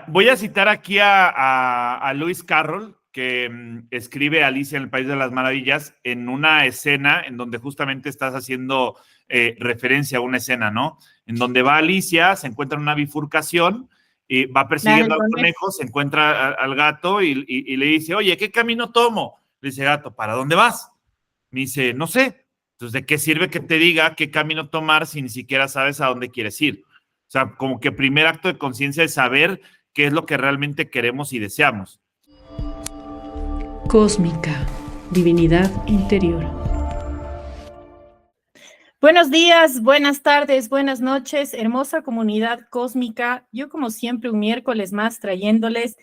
Voy a citar aquí a Lewis Carroll, que escribe Alicia en el País de las Maravillas, en una escena en donde justamente estás haciendo referencia a una escena, ¿no? En donde va Alicia, se encuentra en una bifurcación, y va persiguiendo al conejo, se encuentra al gato y le dice, oye, ¿qué camino tomo? Le dice, gato, ¿para dónde vas? Me dice, no sé. Entonces, ¿de qué sirve que te diga qué camino tomar si ni siquiera sabes a dónde quieres ir? O sea, como que primer acto de conciencia es saber qué es lo que realmente queremos y deseamos. Cósmica, divinidad interior. Buenos días, buenas tardes, buenas noches, hermosa comunidad cósmica. Yo como siempre un miércoles más trayéndoles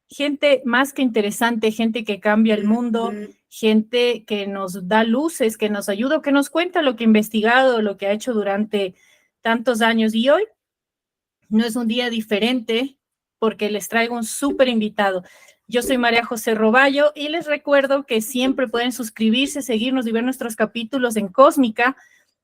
gente más que interesante, gente que cambia el mundo, gente que nos da luces, que nos ayuda, que nos cuenta lo que ha investigado, lo que ha hecho durante tantos años. Y hoy no es un día diferente porque les traigo un súper invitado. Yo soy María José Roballo y les recuerdo que siempre pueden suscribirse, seguirnos y ver nuestros capítulos en Cósmica,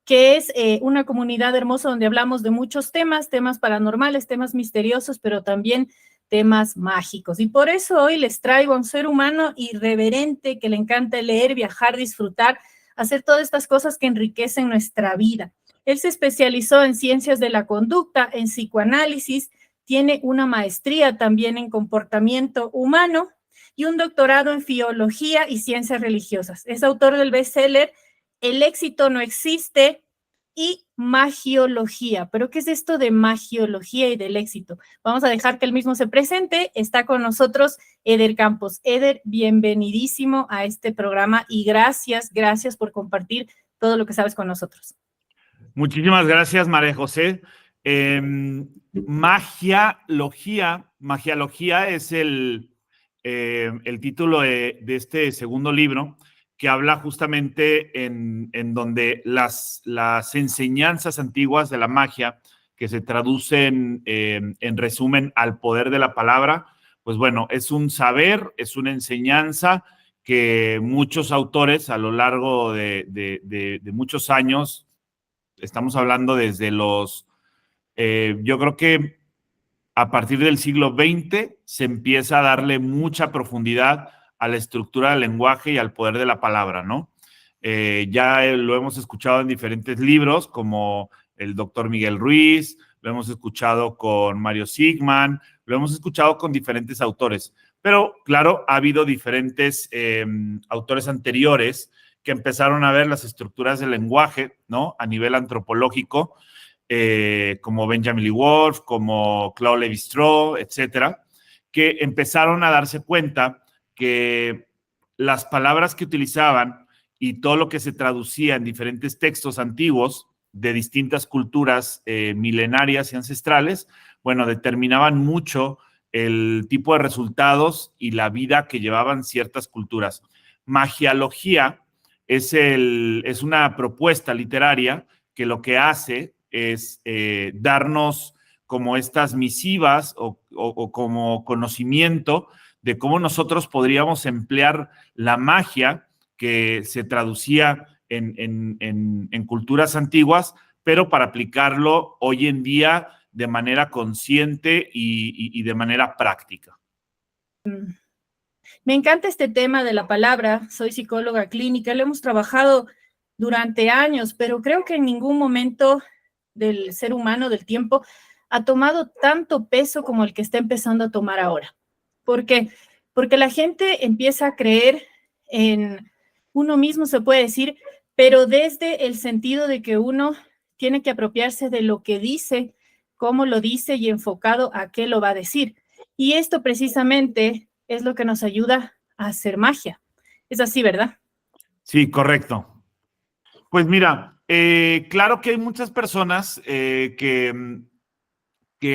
que es una comunidad hermosa donde hablamos de muchos temas paranormales, temas misteriosos, pero también temas mágicos. Y por eso hoy les traigo a un ser humano irreverente que le encanta leer, viajar, disfrutar, hacer todas estas cosas que enriquecen nuestra vida. Él se especializó en ciencias de la conducta, en psicoanálisis, tiene una maestría también en comportamiento humano y un doctorado en filología y ciencias religiosas. Es autor del bestseller El éxito no existe y Magiología. ¿Pero qué es esto de magiología y del éxito? Vamos a dejar que él mismo se presente. Está con nosotros Eder Campos. Eder, bienvenidísimo a este programa y gracias por compartir todo lo que sabes con nosotros. Muchísimas gracias, María José. Magiología es el título de este segundo libro, que habla justamente en donde las enseñanzas antiguas de la magia, que se traducen en resumen al poder de la palabra, pues bueno, es un saber, es una enseñanza que muchos autores a lo largo de muchos años, estamos hablando desde yo creo que a partir del siglo XX se empieza a darle mucha profundidad a la estructura del lenguaje y al poder de la palabra, ¿no? Ya lo hemos escuchado en diferentes libros, como el doctor Miguel Ruiz, lo hemos escuchado con Mario Sigman, lo hemos escuchado con diferentes autores. Pero, claro, ha habido diferentes autores anteriores que empezaron a ver las estructuras del lenguaje, ¿no? A nivel antropológico, como Benjamin Lee Wolf, como Claude Lévi-Strauss, etcétera, que empezaron a darse cuenta que las palabras que utilizaban y todo lo que se traducía en diferentes textos antiguos de distintas culturas milenarias y ancestrales, bueno, determinaban mucho el tipo de resultados y la vida que llevaban ciertas culturas. Magiología es una propuesta literaria que lo que hace es darnos como estas misivas o como conocimiento de cómo nosotros podríamos emplear la magia que se traducía en culturas antiguas, pero para aplicarlo hoy en día de manera consciente y de manera práctica. Me encanta este tema de la palabra. Soy psicóloga clínica, lo hemos trabajado durante años, pero creo que en ningún momento del ser humano, del tiempo, ha tomado tanto peso como el que está empezando a tomar ahora. ¿Por qué? Porque la gente empieza a creer en uno mismo, se puede decir, pero desde el sentido de que uno tiene que apropiarse de lo que dice, cómo lo dice y enfocado a qué lo va a decir. Y esto precisamente es lo que nos ayuda a hacer magia. Es así, ¿verdad? Sí, correcto. Pues mira, claro que hay muchas personas que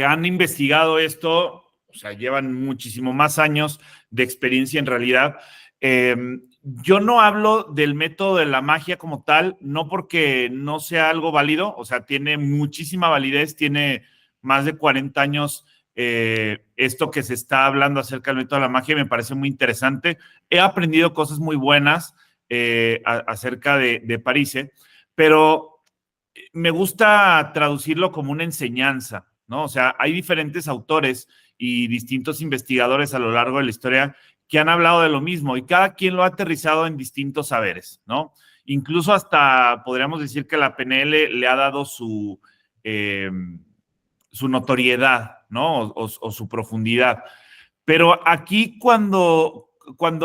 han investigado esto, o sea, llevan muchísimo más años de experiencia en realidad. Yo no hablo del método de la magia como tal, no porque no sea algo válido, o sea, tiene muchísima validez, tiene más de 40 años esto que se está hablando acerca del método de la magia, me parece muy interesante. He aprendido cosas muy buenas acerca de Parise, pero me gusta traducirlo como una enseñanza, ¿no? O sea, hay diferentes autores y distintos investigadores a lo largo de la historia que han hablado de lo mismo y cada quien lo ha aterrizado en distintos saberes, ¿no? Incluso hasta podríamos decir que la PNL le ha dado su notoriedad, ¿no? O su profundidad. Pero aquí cuando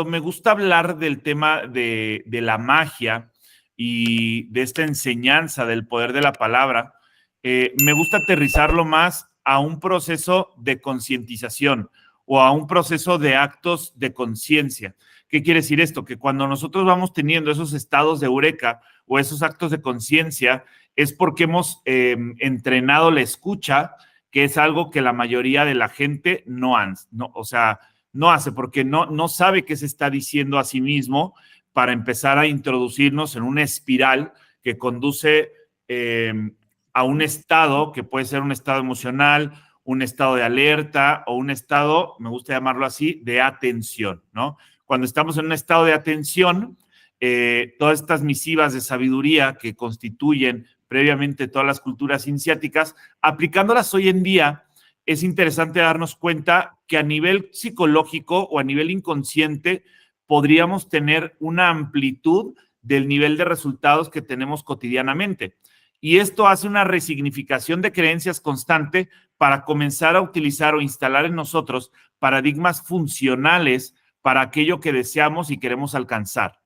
me gusta hablar del tema de la magia y de esta enseñanza del poder de la palabra, me gusta aterrizarlo más a un proceso de concientización o a un proceso de actos de conciencia. ¿Qué quiere decir esto? Que cuando nosotros vamos teniendo esos estados de eureka o esos actos de conciencia, es porque hemos entrenado la escucha, que es algo que la mayoría de la gente no hace, porque no sabe qué se está diciendo a sí mismo para empezar a introducirnos en una espiral que conduce a un estado que puede ser un estado emocional, un estado de alerta o un estado, me gusta llamarlo así, de atención, ¿no? Cuando estamos en un estado de atención, todas estas misivas de sabiduría que constituyen previamente todas las culturas iniciáticas, aplicándolas hoy en día, es interesante darnos cuenta que a nivel psicológico o a nivel inconsciente podríamos tener una amplitud del nivel de resultados que tenemos cotidianamente. Y esto hace una resignificación de creencias constante para comenzar a utilizar o instalar en nosotros paradigmas funcionales para aquello que deseamos y queremos alcanzar.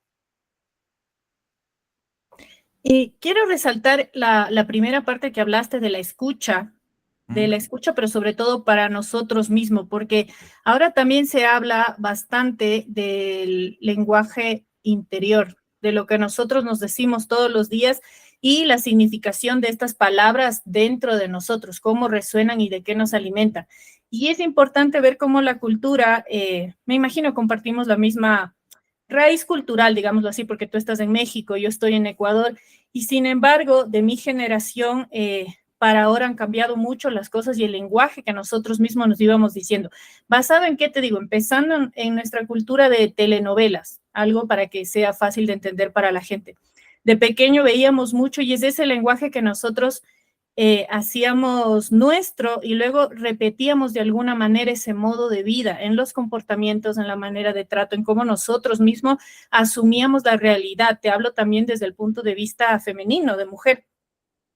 Y quiero resaltar la primera parte que hablaste de la escucha, pero sobre todo para nosotros mismos, porque ahora también se habla bastante del lenguaje interior, de lo que nosotros nos decimos todos los días y la significación de estas palabras dentro de nosotros, cómo resuenan y de qué nos alimentan. Y es importante ver cómo la cultura, me imagino compartimos la misma raíz cultural, digámoslo así, porque tú estás en México, yo estoy en Ecuador, y sin embargo, de mi generación, para ahora han cambiado mucho las cosas y el lenguaje que nosotros mismos nos íbamos diciendo. ¿Basado en qué te digo? Empezando en nuestra cultura de telenovelas, algo para que sea fácil de entender para la gente. De pequeño veíamos mucho y es ese lenguaje que nosotros hacíamos nuestro y luego repetíamos de alguna manera ese modo de vida en los comportamientos, en la manera de trato, en cómo nosotros mismos asumíamos la realidad. Te hablo también desde el punto de vista femenino, de mujer.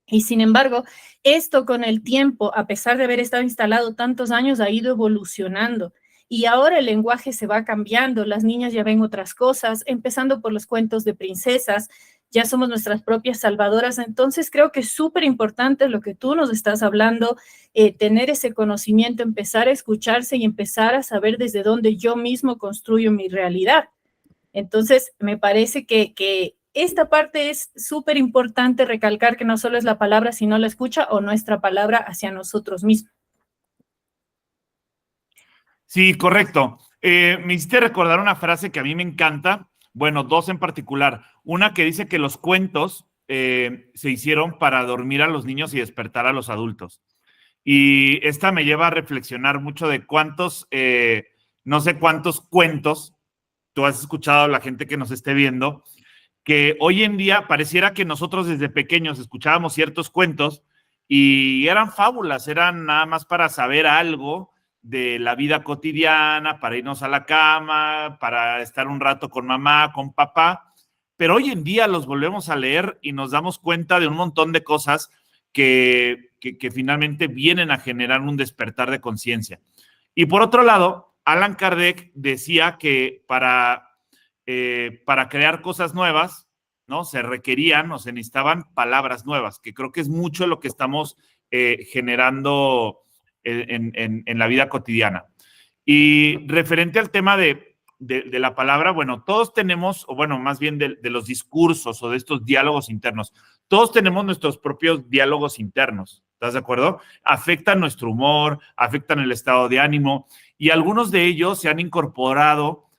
Y sin embargo, esto con el tiempo, a pesar de haber estado instalado tantos años, ha ido evolucionando. Y ahora el lenguaje se va cambiando, las niñas ya ven otras cosas, empezando por los cuentos de princesas, ya somos nuestras propias salvadoras. Entonces creo que es súper importante lo que tú nos estás hablando, tener ese conocimiento, empezar a escucharse y empezar a saber desde dónde yo mismo construyo mi realidad. Entonces me parece que esta parte es súper importante recalcar que no solo es la palabra, sino la escucha o nuestra palabra hacia nosotros mismos. Sí, correcto. Me hiciste recordar una frase que a mí me encanta, bueno, dos en particular. Una que dice que los cuentos se hicieron para dormir a los niños y despertar a los adultos. Y esta me lleva a reflexionar mucho de cuántos, no sé cuántos cuentos tú has escuchado, la gente que nos esté viendo, que hoy en día pareciera que nosotros desde pequeños escuchábamos ciertos cuentos y eran fábulas, eran nada más para saber algo de la vida cotidiana, para irnos a la cama, para estar un rato con mamá, con papá, pero hoy en día los volvemos a leer y nos damos cuenta de un montón de cosas que finalmente vienen a generar un despertar de conciencia. Y por otro lado, Allan Kardec decía que para crear cosas nuevas, ¿no? Se requerían o se necesitaban palabras nuevas, que creo que es mucho lo que estamos generando en la vida cotidiana. Y referente al tema de la palabra, bueno, todos tenemos, o bueno, más bien de los discursos o de estos diálogos internos, todos tenemos nuestros propios diálogos internos, ¿estás de acuerdo? Afectan nuestro humor, afectan el estado de ánimo y algunos de ellos se han incorporado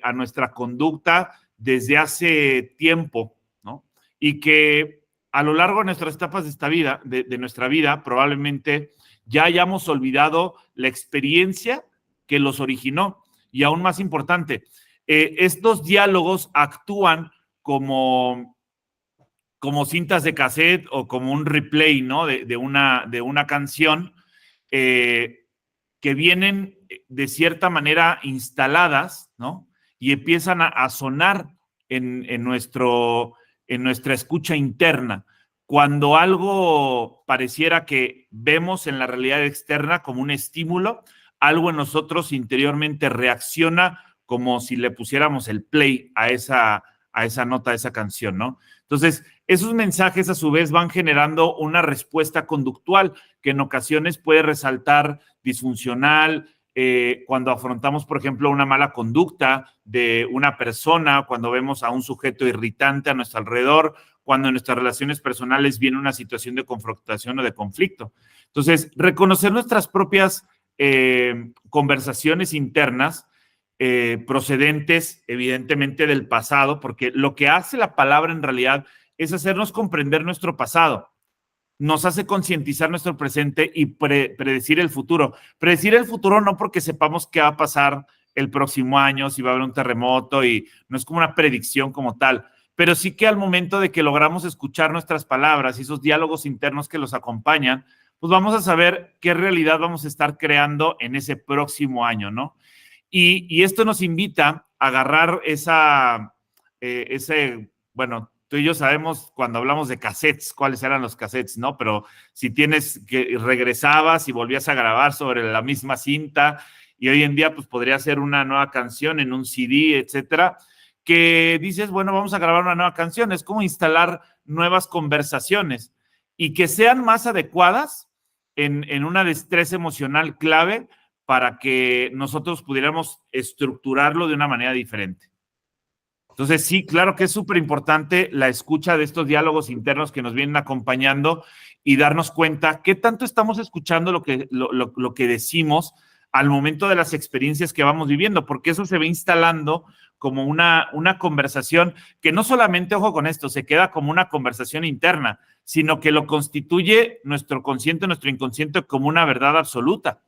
a nuestra conducta desde hace tiempo, ¿no? Y que a lo largo de nuestras etapas de esta vida, de nuestra vida, probablemente ya hayamos olvidado la experiencia que los originó. Y aún más importante, estos diálogos actúan como cintas de cassette o como un replay, ¿no? de una canción que vienen de cierta manera instaladas, ¿no? Y empiezan a sonar en nuestra escucha interna. Cuando algo pareciera que vemos en la realidad externa como un estímulo, algo en nosotros interiormente reacciona como si le pusiéramos el play a esa nota, a esa canción, ¿no? Entonces, esos mensajes a su vez van generando una respuesta conductual que en ocasiones puede resaltar disfuncional, cuando afrontamos, por ejemplo, una mala conducta de una persona, cuando vemos a un sujeto irritante a nuestro alrededor, cuando en nuestras relaciones personales viene una situación de confrontación o de conflicto. Entonces, reconocer nuestras propias conversaciones internas procedentes, evidentemente, del pasado, porque lo que hace la palabra en realidad es hacernos comprender nuestro pasado. Nos hace concientizar nuestro presente y predecir el futuro. Predecir el futuro no porque sepamos qué va a pasar el próximo año, si va a haber un terremoto, y no es como una predicción como tal, pero sí que al momento de que logramos escuchar nuestras palabras y esos diálogos internos que los acompañan, pues vamos a saber qué realidad vamos a estar creando en ese próximo año, ¿no? Y esto nos invita a agarrar bueno, tú y yo sabemos cuando hablamos de cassettes, cuáles eran los cassettes, ¿no? Pero si tienes que regresabas y volvías a grabar sobre la misma cinta, y hoy en día pues podría ser una nueva canción en un CD, etcétera, que dices, bueno, vamos a grabar una nueva canción. Es como instalar nuevas conversaciones y que sean más adecuadas en una destreza emocional clave para que nosotros pudiéramos estructurarlo de una manera diferente. Entonces, sí, claro que es súper importante la escucha de estos diálogos internos que nos vienen acompañando y darnos cuenta qué tanto estamos escuchando lo que decimos al momento de las experiencias que vamos viviendo, porque eso se va instalando como una conversación que no solamente, ojo con esto, se queda como una conversación interna, sino que lo constituye nuestro consciente, nuestro inconsciente como una verdad absoluta.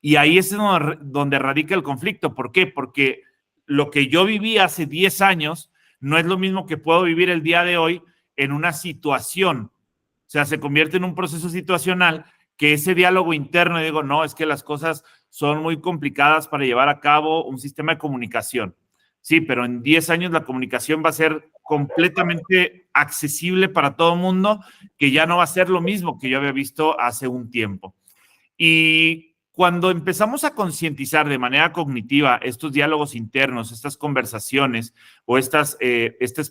Y ahí es donde radica el conflicto. ¿Por qué? Porque lo que yo viví hace 10 años no es lo mismo que puedo vivir el día de hoy en una situación. O sea, se convierte en un proceso situacional que ese diálogo interno, digo, no, es que las cosas son muy complicadas para llevar a cabo un sistema de comunicación. Sí, pero en 10 años la comunicación va a ser completamente accesible para todo el mundo, que ya no va a ser lo mismo que yo había visto hace un tiempo. Y cuando empezamos a concientizar de manera cognitiva estos diálogos internos, estas conversaciones o estas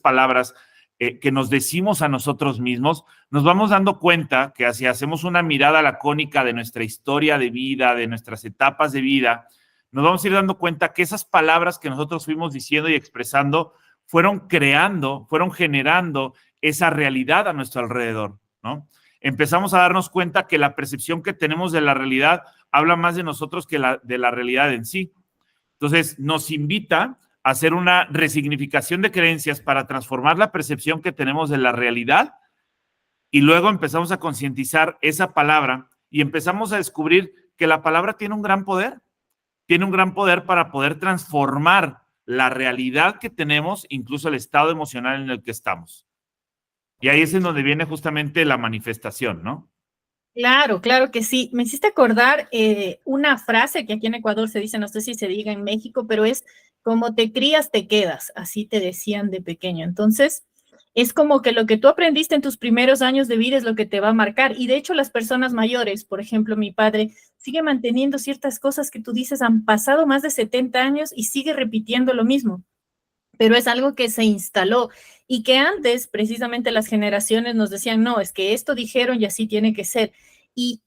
palabras que nos decimos a nosotros mismos, nos vamos dando cuenta que si hacemos una mirada lacónica de nuestra historia de vida, de nuestras etapas de vida, nos vamos a ir dando cuenta que esas palabras que nosotros fuimos diciendo y expresando fueron generando esa realidad a nuestro alrededor, ¿no? Empezamos a darnos cuenta que la percepción que tenemos de la realidad habla más de nosotros que de la realidad en sí. Entonces, nos invita a hacer una resignificación de creencias para transformar la percepción que tenemos de la realidad, y luego empezamos a concientizar esa palabra y empezamos a descubrir que la palabra tiene un gran poder para poder transformar la realidad que tenemos, incluso el estado emocional en el que estamos. Y ahí es en donde viene justamente la manifestación, ¿no? Claro, claro que sí. Me hiciste acordar una frase que aquí en Ecuador se dice, no sé si se diga en México, pero es como te crías, te quedas. Así te decían de pequeño. Entonces, es como que lo que tú aprendiste en tus primeros años de vida es lo que te va a marcar. Y de hecho, las personas mayores, por ejemplo, mi padre, sigue manteniendo ciertas cosas que tú dices, han pasado más de 70 años y sigue repitiendo lo mismo. Pero es algo que se instaló y que antes precisamente las generaciones nos decían, no, es que esto dijeron y así tiene que ser. Y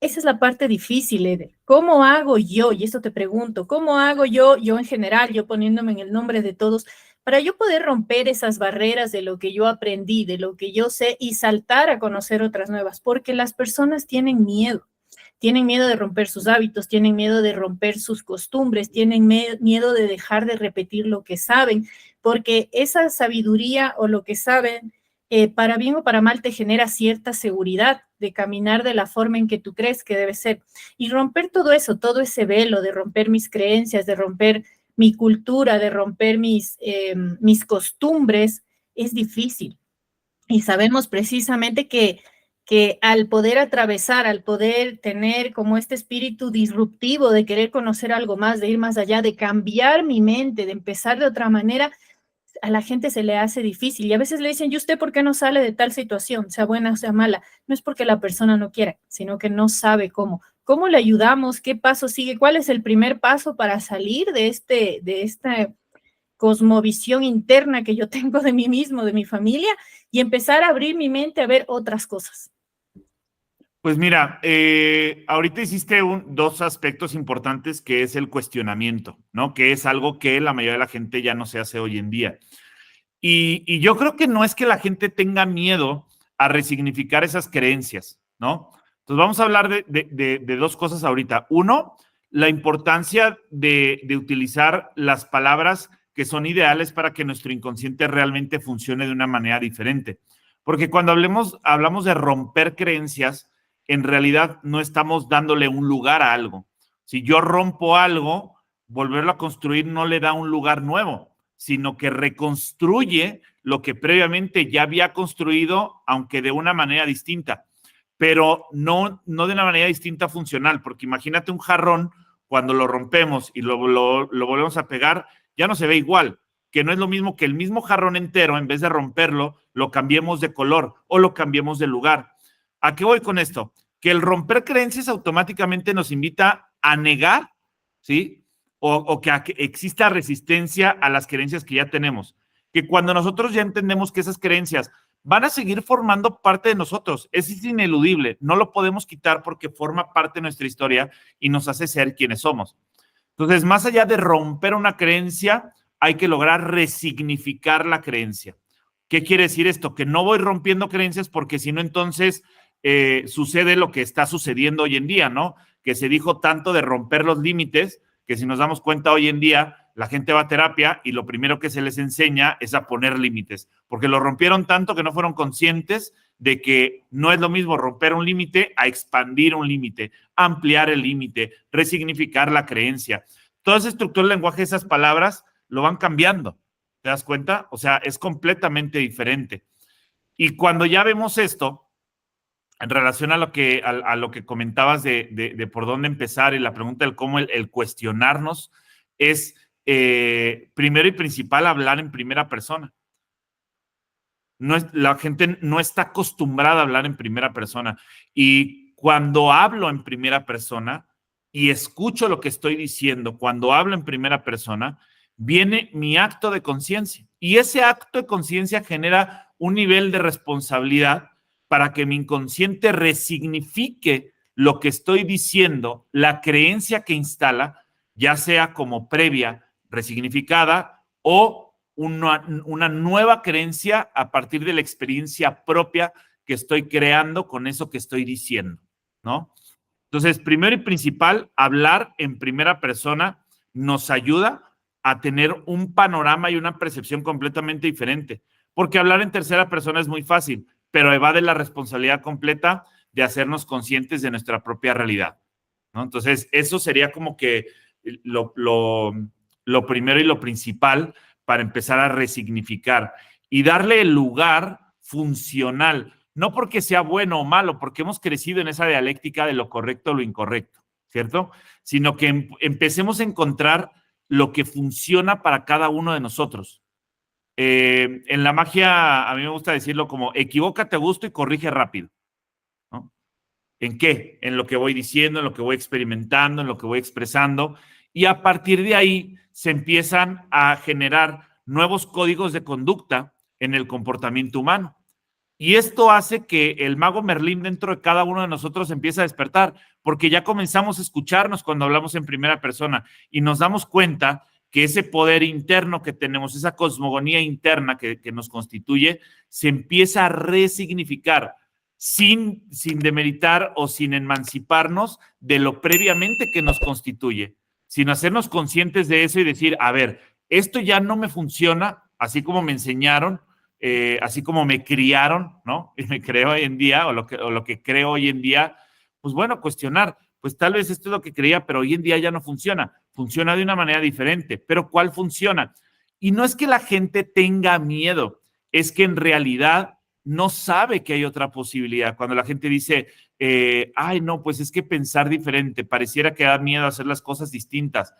esa es la parte difícil, Eder. ¿Cómo hago yo? Y esto te pregunto, ¿cómo hago yo en general, yo poniéndome en el nombre de todos, para yo poder romper esas barreras de lo que yo aprendí, de lo que yo sé y saltar a conocer otras nuevas? Porque las personas tienen miedo. Tienen miedo de romper sus hábitos, tienen miedo de romper sus costumbres, tienen miedo de dejar de repetir lo que saben, porque esa sabiduría o lo que saben, para bien o para mal, te genera cierta seguridad de caminar de la forma en que tú crees que debe ser. Y romper todo eso, todo ese velo, de romper mis creencias, de romper mi cultura, de romper mis costumbres, es difícil. Y sabemos precisamente que que al poder atravesar, al poder tener como este espíritu disruptivo de querer conocer algo más, de ir más allá, de cambiar mi mente, de empezar de otra manera, a la gente se le hace difícil. Y a veces le dicen, ¿y usted por qué no sale de tal situación, sea buena o sea mala? No es porque la persona no quiera, sino que no sabe cómo. ¿Cómo le ayudamos? ¿Qué paso sigue? ¿Cuál es el primer paso para salir de esta cosmovisión interna que yo tengo de mí mismo, de mi familia, y empezar a abrir mi mente a ver otras cosas? Pues mira, ahorita hiciste dos aspectos importantes, que es el cuestionamiento, ¿no? Que es algo que la mayoría de la gente ya no se hace hoy en día. Y yo creo que no es que la gente tenga miedo a resignificar esas creencias, ¿no? Entonces vamos a hablar de dos cosas ahorita. Uno, la importancia de utilizar las palabras que son ideales para que nuestro inconsciente realmente funcione de una manera diferente. Porque cuando hablamos de romper creencias, en realidad no estamos dándole un lugar a algo. Si yo rompo algo, volverlo a construir no le da un lugar nuevo, sino que reconstruye lo que previamente ya había construido, aunque de una manera distinta, pero no de una manera distinta funcional, porque imagínate un jarrón, cuando lo rompemos y lo volvemos a pegar, ya no se ve igual, que no es lo mismo que el mismo jarrón entero, en vez de romperlo, lo cambiemos de color o lo cambiemos de lugar. ¿A qué voy con esto? Que el romper creencias automáticamente nos invita a negar, ¿sí? O que exista resistencia a las creencias que ya tenemos. Que cuando nosotros ya entendemos que esas creencias van a seguir formando parte de nosotros, es ineludible, no lo podemos quitar porque forma parte de nuestra historia y nos hace ser quienes somos. Entonces, más allá de romper una creencia, hay que lograr resignificar la creencia. ¿Qué quiere decir esto? Que no voy rompiendo creencias, porque si no, entonces sucede lo que está sucediendo hoy en día, ¿no? Que se dijo tanto de romper los límites, que si nos damos cuenta hoy en día, la gente va a terapia y lo primero que se les enseña es a poner límites, porque lo rompieron tanto que no fueron conscientes de que no es lo mismo romper un límite a expandir un límite, ampliar el límite, resignificar la creencia. Toda esa estructura del lenguaje, esas palabras, lo van cambiando. ¿Te das cuenta? O sea, es completamente diferente. Y cuando ya vemos esto, en relación a lo que comentabas de por dónde empezar y la pregunta del cómo el cuestionarnos, es primero y principal hablar en primera persona. La gente no está acostumbrada a hablar en primera persona. Y cuando hablo en primera persona y escucho lo que estoy diciendo, cuando hablo en primera persona, viene mi acto de conciencia. Y ese acto de conciencia genera un nivel de responsabilidad para que mi inconsciente resignifique lo que estoy diciendo, la creencia que instala, ya sea como previa, resignificada, o una nueva creencia a partir de la experiencia propia que estoy creando con eso que estoy diciendo, ¿no? Entonces, primero y principal, hablar en primera persona nos ayuda a tener un panorama y una percepción completamente diferente, porque hablar en tercera persona es muy fácil, pero evade la responsabilidad completa de hacernos conscientes de nuestra propia realidad, ¿no? Entonces, eso sería como que lo primero y lo principal para empezar a resignificar y darle el lugar funcional, no porque sea bueno o malo, porque hemos crecido en esa dialéctica de lo correcto o lo incorrecto, ¿cierto? Sino que empecemos a encontrar lo que funciona para cada uno de nosotros. En la magia, a mí me gusta decirlo como equivócate a gusto y corrige rápido, ¿no? ¿En qué? En lo que voy diciendo, en lo que voy experimentando, en lo que voy expresando. Y a partir de ahí se empiezan a generar nuevos códigos de conducta en el comportamiento humano. Y esto hace que el mago Merlín dentro de cada uno de nosotros empiece a despertar, porque ya comenzamos a escucharnos cuando hablamos en primera persona y nos damos cuenta que ese poder interno que tenemos, esa cosmogonía interna que nos constituye, se empieza a resignificar sin demeritar o sin emanciparnos de lo previamente que nos constituye, sino hacernos conscientes de eso y decir, a ver, esto ya no me funciona, así como me enseñaron, así como me criaron, ¿no? Y me creo hoy en día, o lo que creo hoy en día, pues bueno, cuestionar, pues tal vez esto es lo que creía, pero hoy en día ya no funciona. Funciona de una manera diferente, pero ¿cuál funciona? Y no es que la gente tenga miedo, es que en realidad no sabe que hay otra posibilidad. Cuando la gente dice, ay, no, pues es que pensar diferente, pareciera que da miedo a hacer las cosas distintas.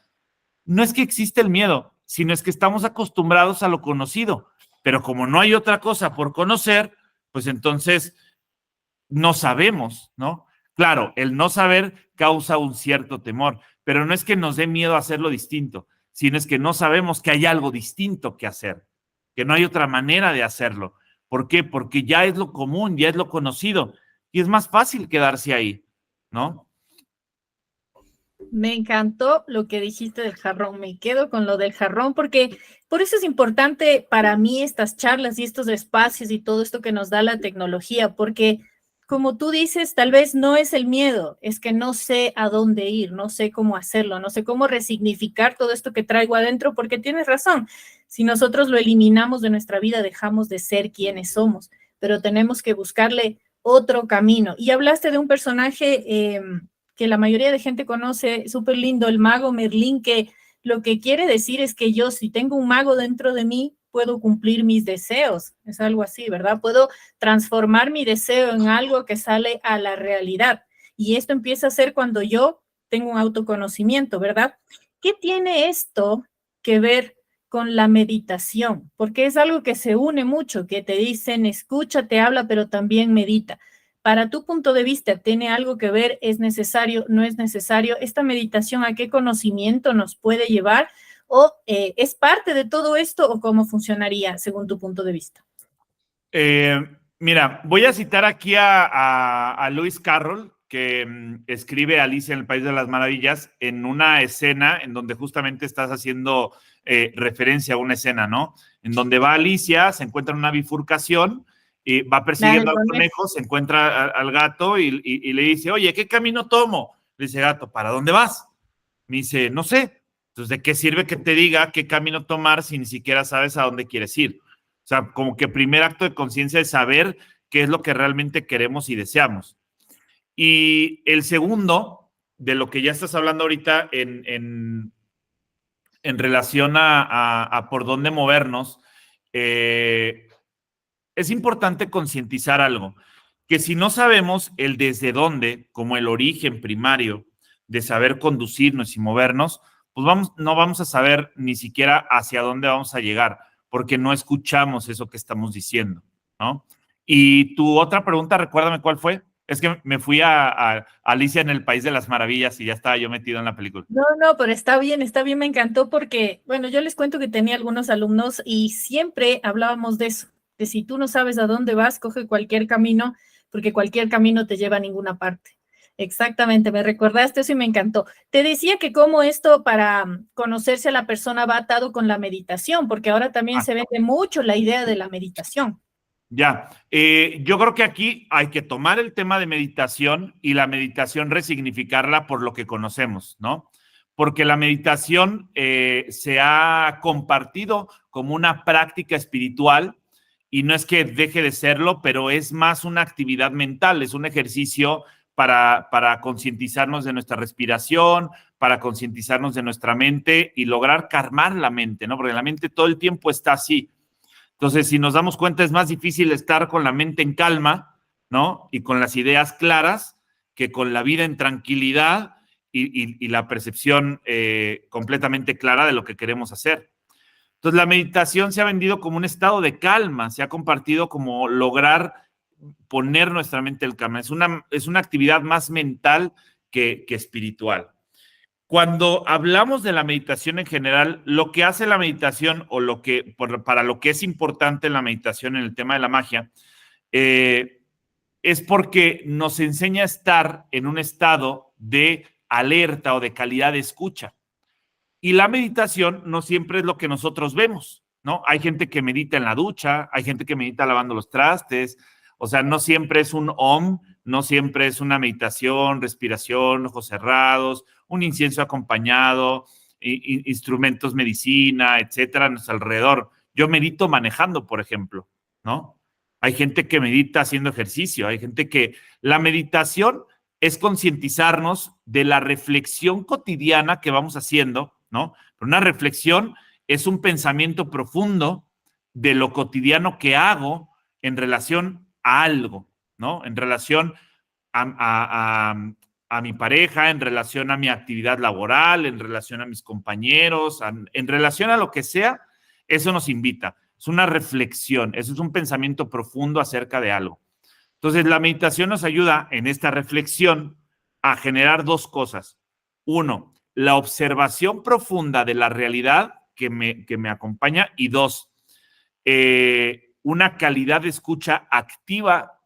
No es que existe el miedo, sino es que estamos acostumbrados a lo conocido, pero como no hay otra cosa por conocer, pues entonces no sabemos, ¿no? Claro, el no saber causa un cierto temor, pero no es que nos dé miedo hacerlo distinto, sino es que no sabemos que hay algo distinto que hacer, que no hay otra manera de hacerlo. ¿Por qué? Porque ya es lo común, ya es lo conocido y es más fácil quedarse ahí, ¿no? Me encantó lo que dijiste del jarrón, me quedo con lo del jarrón porque por eso es importante para mí estas charlas y estos espacios y todo esto que nos da la tecnología, porque como tú dices, tal vez no es el miedo, es que no sé a dónde ir, no sé cómo hacerlo, no sé cómo resignificar todo esto que traigo adentro, porque tienes razón, si nosotros lo eliminamos de nuestra vida, dejamos de ser quienes somos, pero tenemos que buscarle otro camino. Y hablaste de un personaje que la mayoría de gente conoce, súper lindo, el mago Merlín, que lo que quiere decir es que yo, si tengo un mago dentro de mí, puedo cumplir mis deseos. Es algo así, ¿verdad? Puedo transformar mi deseo en algo que sale a la realidad. Y esto empieza a ser cuando yo tengo un autoconocimiento, ¿verdad? ¿Qué tiene esto que ver con la meditación? Porque es algo que se une mucho, que te dicen, escucha, te habla, pero también medita. Para tu punto de vista, ¿tiene algo que ver? ¿Es necesario? ¿No es necesario? ¿Esta meditación a qué conocimiento nos puede llevar? ¿O es parte de todo esto o cómo funcionaría según tu punto de vista? Mira, voy a citar aquí a Lewis Carroll, que escribe Alicia en el País de las Maravillas, en una escena en donde justamente estás haciendo referencia a una escena, ¿no? En donde va Alicia, se encuentra en una bifurcación, y va persiguiendo al conejo, se encuentra al gato y le dice, oye, ¿qué camino tomo? Le dice, gato, ¿para dónde vas? Me dice, no sé. Entonces, ¿de qué sirve que te diga qué camino tomar si ni siquiera sabes a dónde quieres ir? O sea, como que primer acto de conciencia es saber qué es lo que realmente queremos y deseamos. Y el segundo, de lo que ya estás hablando ahorita en relación a por dónde movernos, es importante concientizar algo, que si no sabemos el desde dónde, como el origen primario de saber conducirnos y movernos, pues no vamos a saber ni siquiera hacia dónde vamos a llegar, porque no escuchamos eso que estamos diciendo, ¿no? Y tu otra pregunta, recuérdame cuál fue. Es que me fui a Alicia en el País de las Maravillas y ya estaba yo metido en la película. No, pero está bien, me encantó porque, bueno, yo les cuento que tenía algunos alumnos y siempre hablábamos de eso, de si tú no sabes a dónde vas, coge cualquier camino, porque cualquier camino te lleva a ninguna parte. Exactamente, me recordaste eso y me encantó. Te decía que como esto para conocerse a la persona va atado con la meditación, porque ahora también se vende mucho la idea de la meditación. Ya, yo creo que aquí hay que tomar el tema de meditación y la meditación resignificarla por lo que conocemos, ¿no? Porque la meditación se ha compartido como una práctica espiritual y no es que deje de serlo, pero es más una actividad mental, es un ejercicio para concientizarnos de nuestra respiración, para concientizarnos de nuestra mente y lograr calmar la mente, ¿no? Porque la mente todo el tiempo está así. Entonces, si nos damos cuenta, es más difícil estar con la mente en calma, ¿no? Y con las ideas claras que con la vida en tranquilidad y la percepción completamente clara de lo que queremos hacer. Entonces, la meditación se ha vendido como un estado de calma, se ha compartido como lograr poner nuestra mente en calma. Es una actividad más mental que espiritual. Cuando hablamos de la meditación en general, lo que hace la meditación o para lo que es importante en la meditación en el tema de la magia, es porque nos enseña a estar en un estado de alerta o de calidad de escucha. Y la meditación no siempre es lo que nosotros vemos, ¿no? Hay gente que medita en la ducha, hay gente que medita lavando los trastes, o sea, no siempre es un om, no siempre es una meditación, respiración, ojos cerrados, un incienso acompañado, instrumentos, medicina, etcétera, a nuestro alrededor. Yo medito manejando, por ejemplo, ¿no? Hay gente que medita haciendo ejercicio, hay gente que la meditación es concientizarnos de la reflexión cotidiana que vamos haciendo, ¿no? Pero una reflexión es un pensamiento profundo de lo cotidiano que hago en relación a algo, ¿no? En relación a mi pareja, en relación a mi actividad laboral, en relación a mis compañeros, en relación a lo que sea, eso nos invita. Es una reflexión, eso es un pensamiento profundo acerca de algo. Entonces, la meditación nos ayuda en esta reflexión a generar dos cosas. Uno, la observación profunda de la realidad que me acompaña, y dos, una calidad de escucha activa,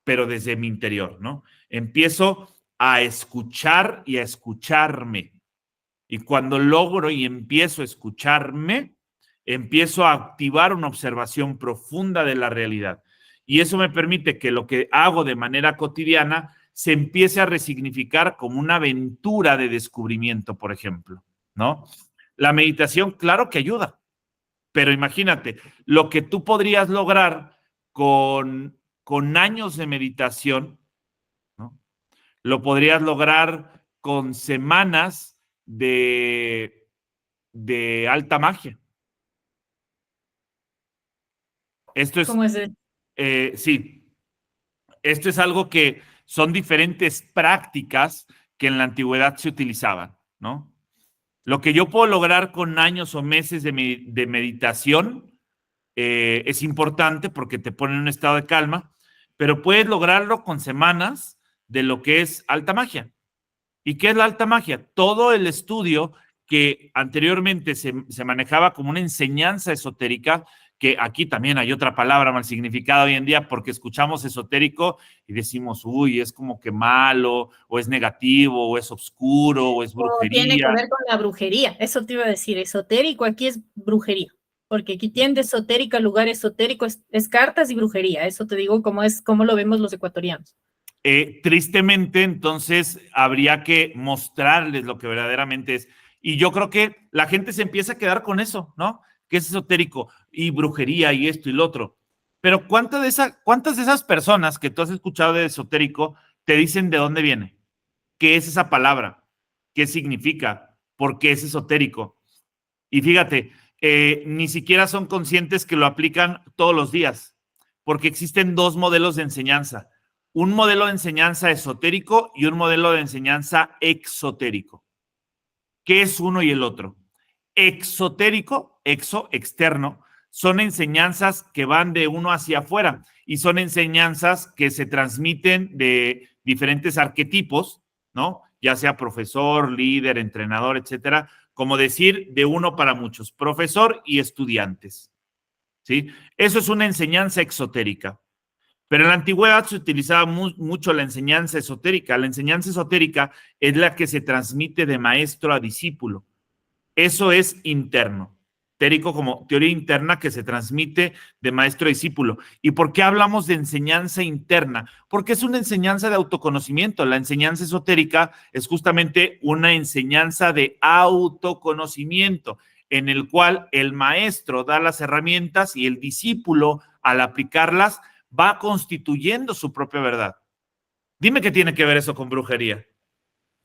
pero desde mi interior, ¿no? Empiezo a escuchar y a escucharme. Y cuando logro y empiezo a escucharme, empiezo a activar una observación profunda de la realidad. Y eso me permite que lo que hago de manera cotidiana se empiece a resignificar como una aventura de descubrimiento, por ejemplo, ¿no? La meditación, claro que ayuda, pero imagínate, lo que tú podrías lograr con años de meditación, ¿no? Lo podrías lograr con semanas de alta magia. Esto es, ¿Cómo es el? sí, esto es algo que son diferentes prácticas que en la antigüedad se utilizaban, ¿no? Lo que yo puedo lograr con años o meses de meditación es importante porque te pone en un estado de calma, pero puedes lograrlo con semanas de lo que es alta magia. ¿Y qué es la alta magia? Todo el estudio que anteriormente se manejaba como una enseñanza esotérica, que aquí también hay otra palabra mal significada hoy en día porque escuchamos esotérico y decimos, uy, es como que malo, o es negativo, o es oscuro, o es O tiene que brujería. ver con la brujería. Eso te iba a decir. Esotérico aquí es brujería. Porque aquí tiende esotérica, lugar esotérico, es cartas y brujería. Eso te digo como lo vemos los ecuatorianos. Tristemente, entonces, habría que mostrarles lo que verdaderamente es. Y yo creo que la gente se empieza a quedar con eso, ¿no? Que es esotérico y brujería y esto y lo otro. Pero cuántas de esas personas que tú has escuchado de esotérico te dicen de dónde viene? ¿Qué es esa palabra? ¿Qué significa? ¿Por qué es esotérico? Y fíjate, ni siquiera son conscientes que lo aplican todos los días, porque existen dos modelos de enseñanza. Un modelo de enseñanza esotérico y un modelo de enseñanza exotérico. ¿Qué es uno y el otro? Exotérico, externo, son enseñanzas que van de uno hacia afuera y son enseñanzas que se transmiten de diferentes arquetipos, ¿no? Ya sea profesor, líder, entrenador, etcétera, como decir de uno para muchos, profesor y estudiantes, ¿sí? Eso es una enseñanza exotérica. Pero en la antigüedad se utilizaba mucho la enseñanza esotérica. La enseñanza esotérica es la que se transmite de maestro a discípulo. Eso es interno. Etérico como teoría interna que se transmite de maestro a discípulo. ¿Y por qué hablamos de enseñanza interna? Porque es una enseñanza de autoconocimiento. La enseñanza esotérica es justamente una enseñanza de autoconocimiento, en el cual el maestro da las herramientas y el discípulo, al aplicarlas, va constituyendo su propia verdad. Dime qué tiene que ver eso con brujería.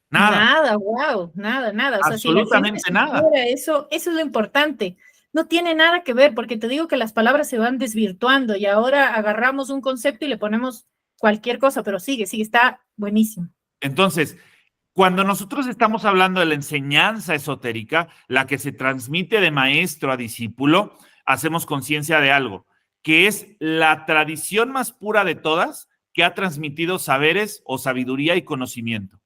Nada. Nada, wow, nada. O sea, si la gente Absolutamente nada. supiera eso es lo importante. No tiene nada que ver, porque te digo que las palabras se van desvirtuando y ahora agarramos un concepto y le ponemos cualquier cosa, pero sigue, está buenísimo. Entonces, cuando nosotros estamos hablando de la enseñanza esotérica, la que se transmite de maestro a discípulo, hacemos conciencia de algo, que es la tradición más pura de todas que ha transmitido saberes o sabiduría y conocimiento.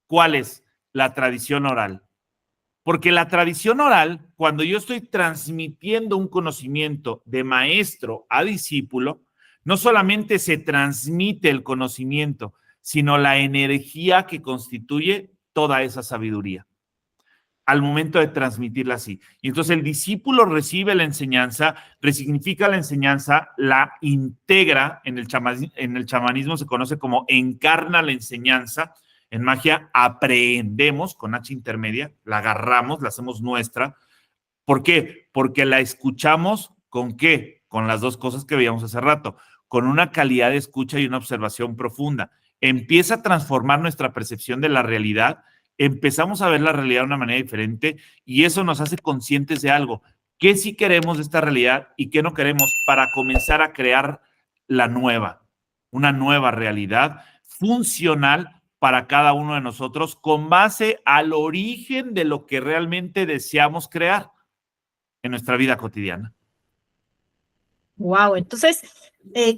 ¿Cuál es? La tradición oral. Porque la tradición oral, cuando yo estoy transmitiendo un conocimiento de maestro a discípulo, no solamente se transmite el conocimiento, sino la energía que constituye toda esa sabiduría al momento de transmitirla así. Y entonces el discípulo recibe la enseñanza, resignifica la enseñanza, la integra, en el chamanismo se conoce como encarna la enseñanza. En magia aprendemos con H intermedia, la agarramos, la hacemos nuestra. ¿Por qué? Porque la escuchamos ¿con qué? Con las dos cosas que veíamos hace rato, con una calidad de escucha y una observación profunda. Empieza a transformar nuestra percepción de la realidad, empezamos a ver la realidad de una manera diferente y eso nos hace conscientes de algo. ¿Qué sí queremos de esta realidad y qué no queremos para comenzar a crear una nueva realidad funcional para cada uno de nosotros con base al origen de lo que realmente deseamos crear en nuestra vida cotidiana. Wow, entonces,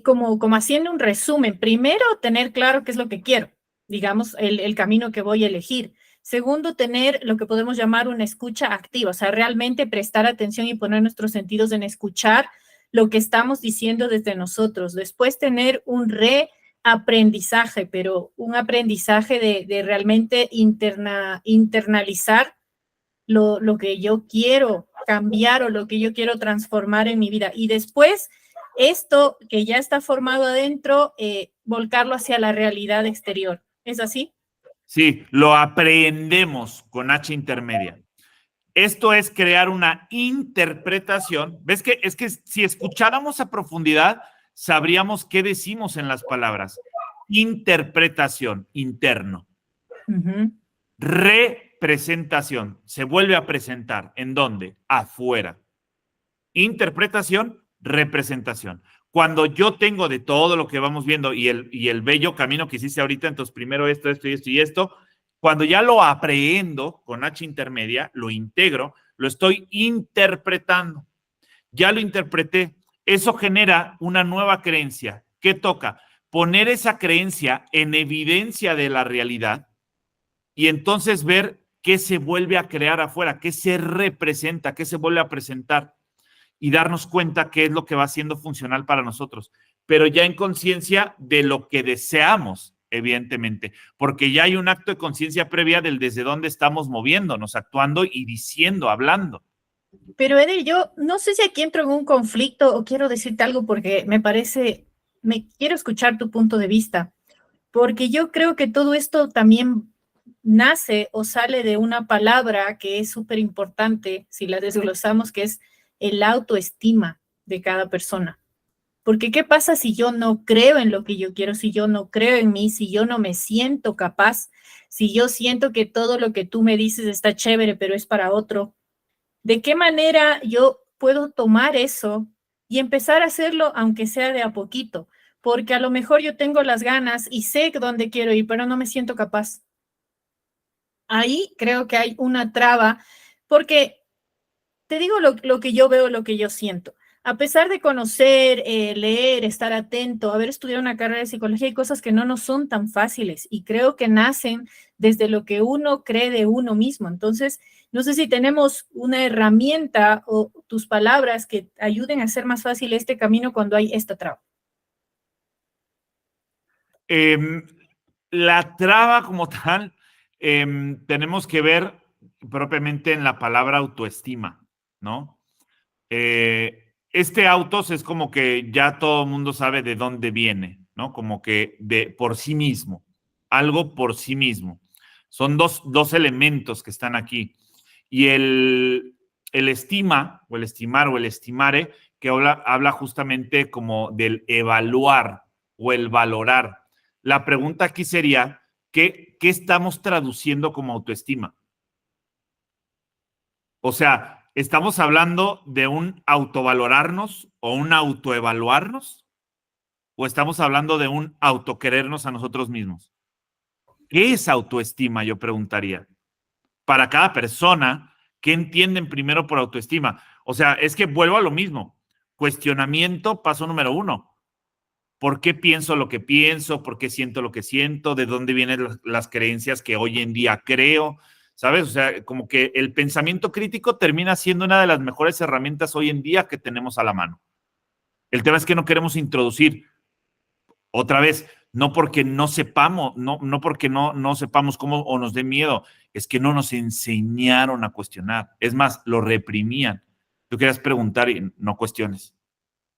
como haciendo un resumen, primero, tener claro qué es lo que quiero, digamos, el camino que voy a elegir. Segundo, tener lo que podemos llamar una escucha activa, o sea, realmente prestar atención y poner nuestros sentidos en escuchar lo que estamos diciendo desde nosotros. Después, tener un reaprendizaje, pero un aprendizaje de realmente internalizar lo que yo quiero cambiar o lo que yo quiero transformar en mi vida. Y después, esto que ya está formado adentro, volcarlo hacia la realidad exterior. ¿Es así? Sí, lo aprendemos con H intermedia. Esto es crear una interpretación. ¿Ves que es que si escucháramos a profundidad, sabríamos qué decimos en las palabras? Interpretación, interno. Representación, se vuelve a presentar. ¿En dónde? Afuera. Interpretación, representación. Cuando yo tengo de todo lo que vamos viendo y el bello camino que hiciste ahorita, entonces primero esto y esto, cuando ya lo aprehendo con H intermedia, lo integro, lo estoy interpretando. Ya lo interpreté. Eso genera una nueva creencia. ¿Qué toca? Poner esa creencia en evidencia de la realidad y entonces ver qué se vuelve a crear afuera, qué se representa, qué se vuelve a presentar y darnos cuenta qué es lo que va siendo funcional para nosotros, pero ya en conciencia de lo que deseamos, evidentemente, porque ya hay un acto de conciencia previa del desde dónde estamos moviéndonos, actuando y diciendo, hablando. Pero Eder, yo no sé si aquí entro en un conflicto o quiero decirte algo porque me quiero escuchar tu punto de vista, porque yo creo que todo esto también nace o sale de una palabra que es súper importante, si la desglosamos, que es el autoestima de cada persona. Porque ¿qué pasa si yo no creo en lo que yo quiero, si yo no creo en mí, si yo no me siento capaz, si yo siento que todo lo que tú me dices está chévere, pero es para otro? ¿De qué manera yo puedo tomar eso y empezar a hacerlo, aunque sea de a poquito? Porque a lo mejor yo tengo las ganas y sé dónde quiero ir, pero no me siento capaz. Ahí creo que hay una traba, porque te digo lo que yo veo, lo que yo siento. A pesar de conocer, leer, estar atento, haber estudiado una carrera de psicología, hay cosas que no nos son tan fáciles y creo que nacen desde lo que uno cree de uno mismo. Entonces, no sé si tenemos una herramienta o tus palabras que ayuden a hacer más fácil este camino cuando hay esta traba. La traba como tal, tenemos que ver propiamente en la palabra autoestima, ¿no? Este autos es como que ya todo el mundo sabe de dónde viene, ¿no? Como que de por sí mismo, algo por sí mismo. Son dos elementos que están aquí. Y el estima, o el estimar, o el estimare, que habla justamente como del evaluar o el valorar. La pregunta aquí sería, ¿qué estamos traduciendo como autoestima? O sea, ¿estamos hablando de un autovalorarnos o un autoevaluarnos? ¿O estamos hablando de un autoquerernos a nosotros mismos? ¿Qué es autoestima? Yo preguntaría. Para cada persona, ¿qué entienden primero por autoestima? O sea, es que vuelvo a lo mismo. Cuestionamiento, paso número 1. ¿Por qué pienso lo que pienso? ¿Por qué siento lo que siento? ¿De dónde vienen las creencias que hoy en día creo? ¿Sabes? O sea, como que el pensamiento crítico termina siendo una de las mejores herramientas hoy en día que tenemos a la mano. El tema es que no queremos introducir otra vez, no porque no sepamos, no porque no sepamos cómo o nos dé miedo, es que no nos enseñaron a cuestionar. Es más, lo reprimían. Tú querías preguntar y no cuestiones.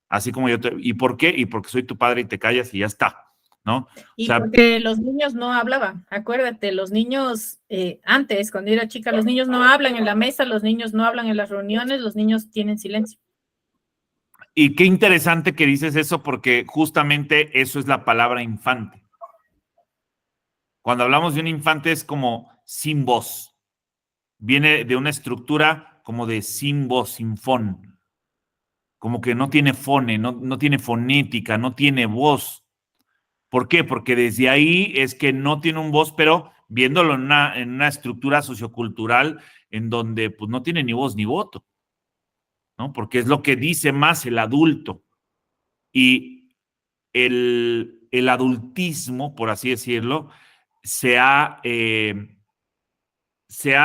Así como ¿y por qué? Y porque soy tu padre y te callas y ya está, ¿no? Y porque los niños no hablaban, acuérdate, los niños antes, cuando era chica, los niños no hablan en la mesa, los niños no hablan en las reuniones, los niños tienen silencio. Y qué interesante que dices eso porque justamente eso es la palabra infante. Cuando hablamos de un infante es como sin voz. Viene de una estructura como de sin voz, sin fon. como que no tiene fone, no tiene fonética, no tiene voz. ¿Por qué? Porque desde ahí es que no tiene un voz, pero viéndolo en una estructura sociocultural en donde pues no tiene ni voz ni voto, ¿no? Porque es lo que dice más el adulto. Y el adultismo, por así decirlo, se ha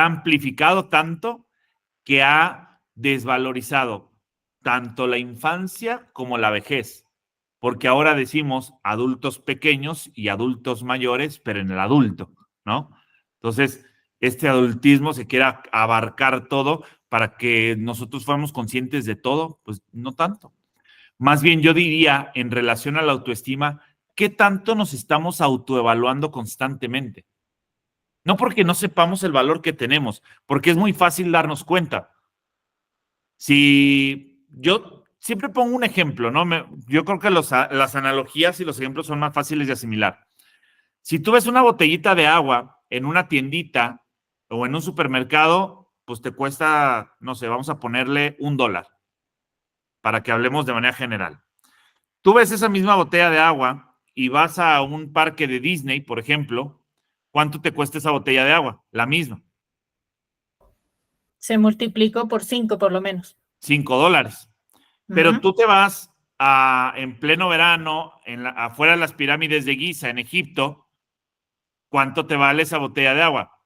amplificado tanto que ha desvalorizado tanto la infancia como la vejez, porque ahora decimos adultos pequeños y adultos mayores, pero en el adulto, ¿no? Entonces, este adultismo se quiere abarcar todo para que nosotros fuéramos conscientes de todo, pues no tanto. Más bien yo diría, en relación a la autoestima, ¿qué tanto nos estamos autoevaluando constantemente? No porque no sepamos el valor que tenemos, porque es muy fácil darnos cuenta. Si yo siempre pongo un ejemplo, ¿no? Yo creo que las analogías y los ejemplos son más fáciles de asimilar. Si tú ves una botellita de agua en una tiendita o en un supermercado, pues te cuesta, no sé, vamos a ponerle $1 para que hablemos de manera general. Tú ves esa misma botella de agua y vas a un parque de Disney, por ejemplo, ¿cuánto te cuesta esa botella de agua? La misma. Se multiplicó por 5 por lo menos. $5. Pero tú te vas en pleno verano, afuera de las pirámides de Giza, en Egipto, ¿cuánto te vale esa botella de agua?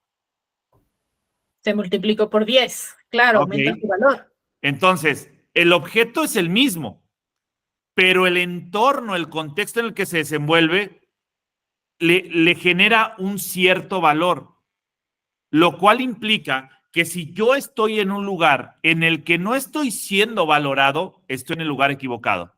Se multiplicó por 10. Claro, Okay. aumenta su valor. Entonces, el objeto es el mismo, pero el entorno, el contexto en el que se desenvuelve, le genera un cierto valor, lo cual implica que si yo estoy en un lugar en el que no estoy siendo valorado, estoy en el lugar equivocado.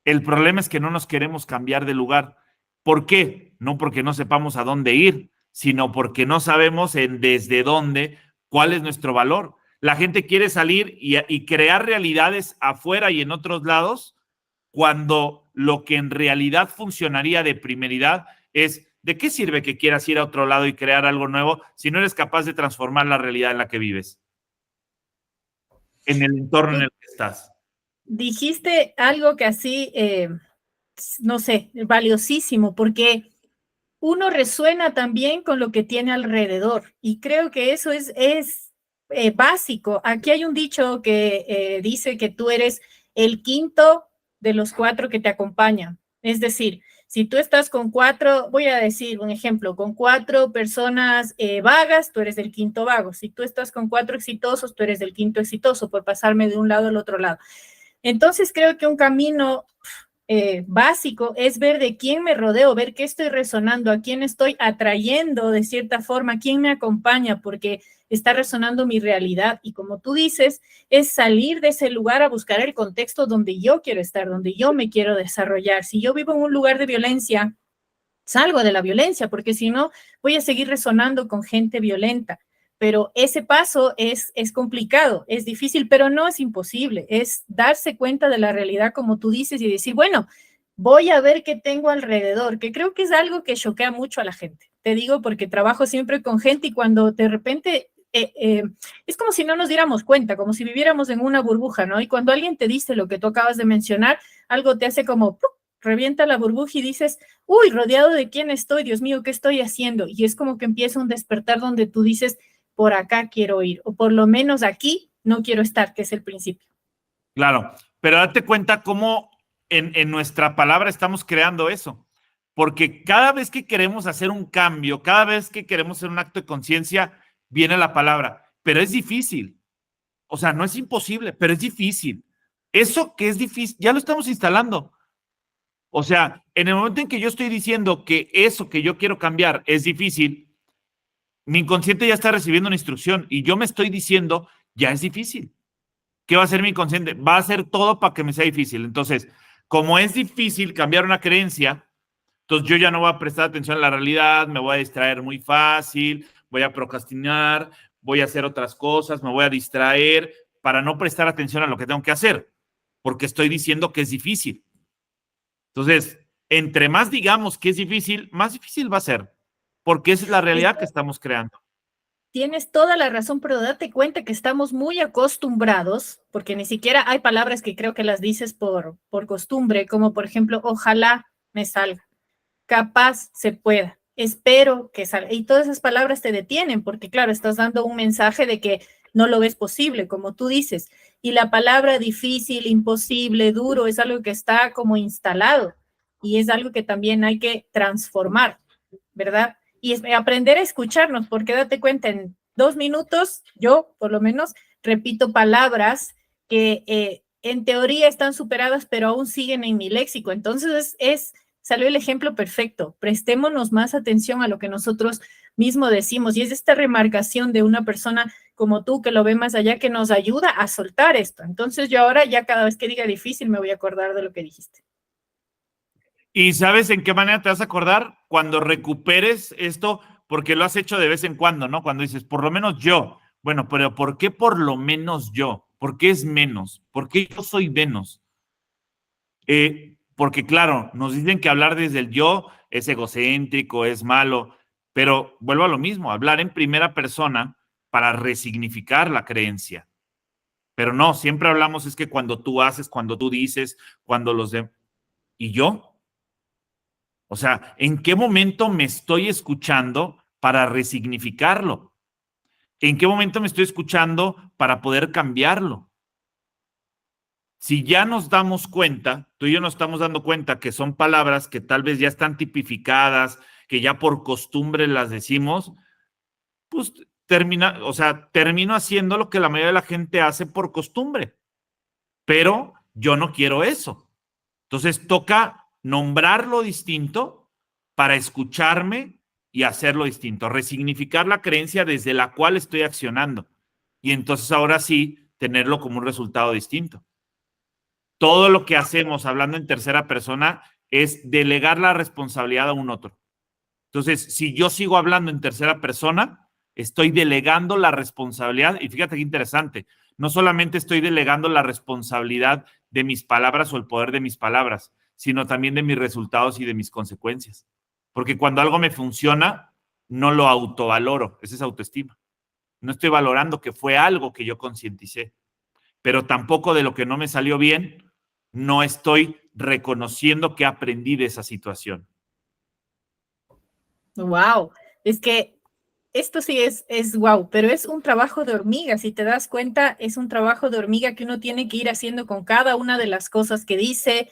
El problema es que no nos queremos cambiar de lugar. ¿Por qué? No porque no sepamos a dónde ir, sino porque no sabemos desde dónde, cuál es nuestro valor. La gente quiere salir y crear realidades afuera y en otros lados, cuando lo que en realidad funcionaría de primeridad es, ¿de qué sirve que quieras ir a otro lado y crear algo nuevo si no eres capaz de transformar la realidad en la que vives, en el entorno en el que estás? Dijiste algo que así, no sé, valiosísimo, porque uno resuena también con lo que tiene alrededor y creo que eso es básico. Aquí hay un dicho que dice que tú eres el quinto de los 4 que te acompañan. Es decir, si tú estás con 4, voy a decir un ejemplo, con 4 personas vagas, tú eres del quinto vago. Si tú estás con 4 exitosos, tú eres del quinto exitoso, por pasarme de un lado al otro lado. Entonces creo que un camino básico es ver de quién me rodeo, ver qué estoy resonando, a quién estoy atrayendo de cierta forma, quién me acompaña, porque está resonando mi realidad. Y como tú dices, es salir de ese lugar a buscar el contexto donde yo quiero estar, donde yo me quiero desarrollar. Si yo vivo en un lugar de violencia, salgo de la violencia, porque si no, voy a seguir resonando con gente violenta. Pero ese paso es complicado, es difícil, pero no es imposible. Es darse cuenta de la realidad, como tú dices, y decir, bueno, voy a ver qué tengo alrededor, que creo que es algo que choquea mucho a la gente. Te digo porque trabajo siempre con gente y cuando de repente es como si no nos diéramos cuenta, como si viviéramos en una burbuja, ¿no? Y cuando alguien te dice lo que tú acabas de mencionar, algo te hace como ¡pum!, revienta la burbuja y dices, uy, rodeado de quién estoy, Dios mío, ¿qué estoy haciendo? Y es como que empieza un despertar donde tú dices, por acá quiero ir, o por lo menos aquí no quiero estar, que es el principio. Claro, pero date cuenta cómo en nuestra palabra estamos creando eso, porque cada vez que queremos hacer un cambio, cada vez que queremos hacer un acto de conciencia, viene la palabra, pero es difícil. O sea, no es imposible, pero es difícil. Eso que es difícil, ya lo estamos instalando. O sea, en el momento en que yo estoy diciendo que eso que yo quiero cambiar es difícil, mi inconsciente ya está recibiendo una instrucción y yo me estoy diciendo, ya es difícil. ¿Qué va a hacer mi inconsciente? Va a hacer todo para que me sea difícil. Entonces, como es difícil cambiar una creencia, entonces yo ya no voy a prestar atención a la realidad, me voy a distraer muy fácil, voy a procrastinar, voy a hacer otras cosas, me voy a distraer para no prestar atención a lo que tengo que hacer, porque estoy diciendo que es difícil. Entonces, entre más digamos que es difícil, más difícil va a ser, porque esa es la realidad que estamos creando. tienes toda la razón, pero date cuenta que estamos muy acostumbrados, porque ni siquiera hay palabras que creo que las dices por costumbre, como por ejemplo, ojalá me salga, capaz se pueda, espero que salga. Y todas esas palabras te detienen, porque claro, estás dando un mensaje de que no lo ves posible, como tú dices. Y la palabra difícil, imposible, duro, es algo que está como instalado y es algo que también hay que transformar, ¿verdad? Y aprender a escucharnos, porque date cuenta, en 2 minutos, yo por lo menos repito palabras que en teoría están superadas, pero aún siguen en mi léxico. Entonces salió el ejemplo perfecto. Prestémonos más atención a lo que nosotros mismos decimos. Y es esta remarcación de una persona como tú que lo ve más allá que nos ayuda a soltar esto. Entonces yo ahora ya cada vez que diga difícil me voy a acordar de lo que dijiste. ¿Y sabes en qué manera te vas a acordar? Cuando recuperes esto, porque lo has hecho de vez en cuando, ¿no? Cuando dices, por lo menos yo. Bueno, pero ¿por qué por lo menos yo? ¿Por qué es menos? ¿Por qué yo soy menos? Porque claro, nos dicen que hablar desde el yo es egocéntrico, es malo, pero vuelvo a lo mismo, hablar en primera persona para resignificar la creencia. Pero no, siempre hablamos es que cuando tú haces, cuando tú dices, cuando los de... ¿Y yo? O sea, ¿en qué momento me estoy escuchando para resignificarlo? ¿En qué momento me estoy escuchando para poder cambiarlo? Si ya nos damos cuenta, tú y yo nos estamos dando cuenta que son palabras que tal vez ya están tipificadas, que ya por costumbre las decimos, pues termino haciendo lo que la mayoría de la gente hace por costumbre. Pero yo no quiero eso. Entonces toca nombrarlo distinto para escucharme y hacerlo distinto, resignificar la creencia desde la cual estoy accionando. Y entonces ahora sí, tenerlo como un resultado distinto. Todo lo que hacemos hablando en tercera persona es delegar la responsabilidad a un otro. Entonces, si yo sigo hablando en tercera persona, estoy delegando la responsabilidad. Y fíjate qué interesante, no solamente estoy delegando la responsabilidad de mis palabras o el poder de mis palabras, sino también de mis resultados y de mis consecuencias. Porque cuando algo me funciona, no lo autovaloro, esa es autoestima. No estoy valorando que fue algo que yo concienticé, pero tampoco de lo que no me salió bien, no estoy reconociendo que aprendí de esa situación. Wow, es que esto sí es wow, pero es un trabajo de hormiga, si te das cuenta, es un trabajo de hormiga que uno tiene que ir haciendo con cada una de las cosas que dice,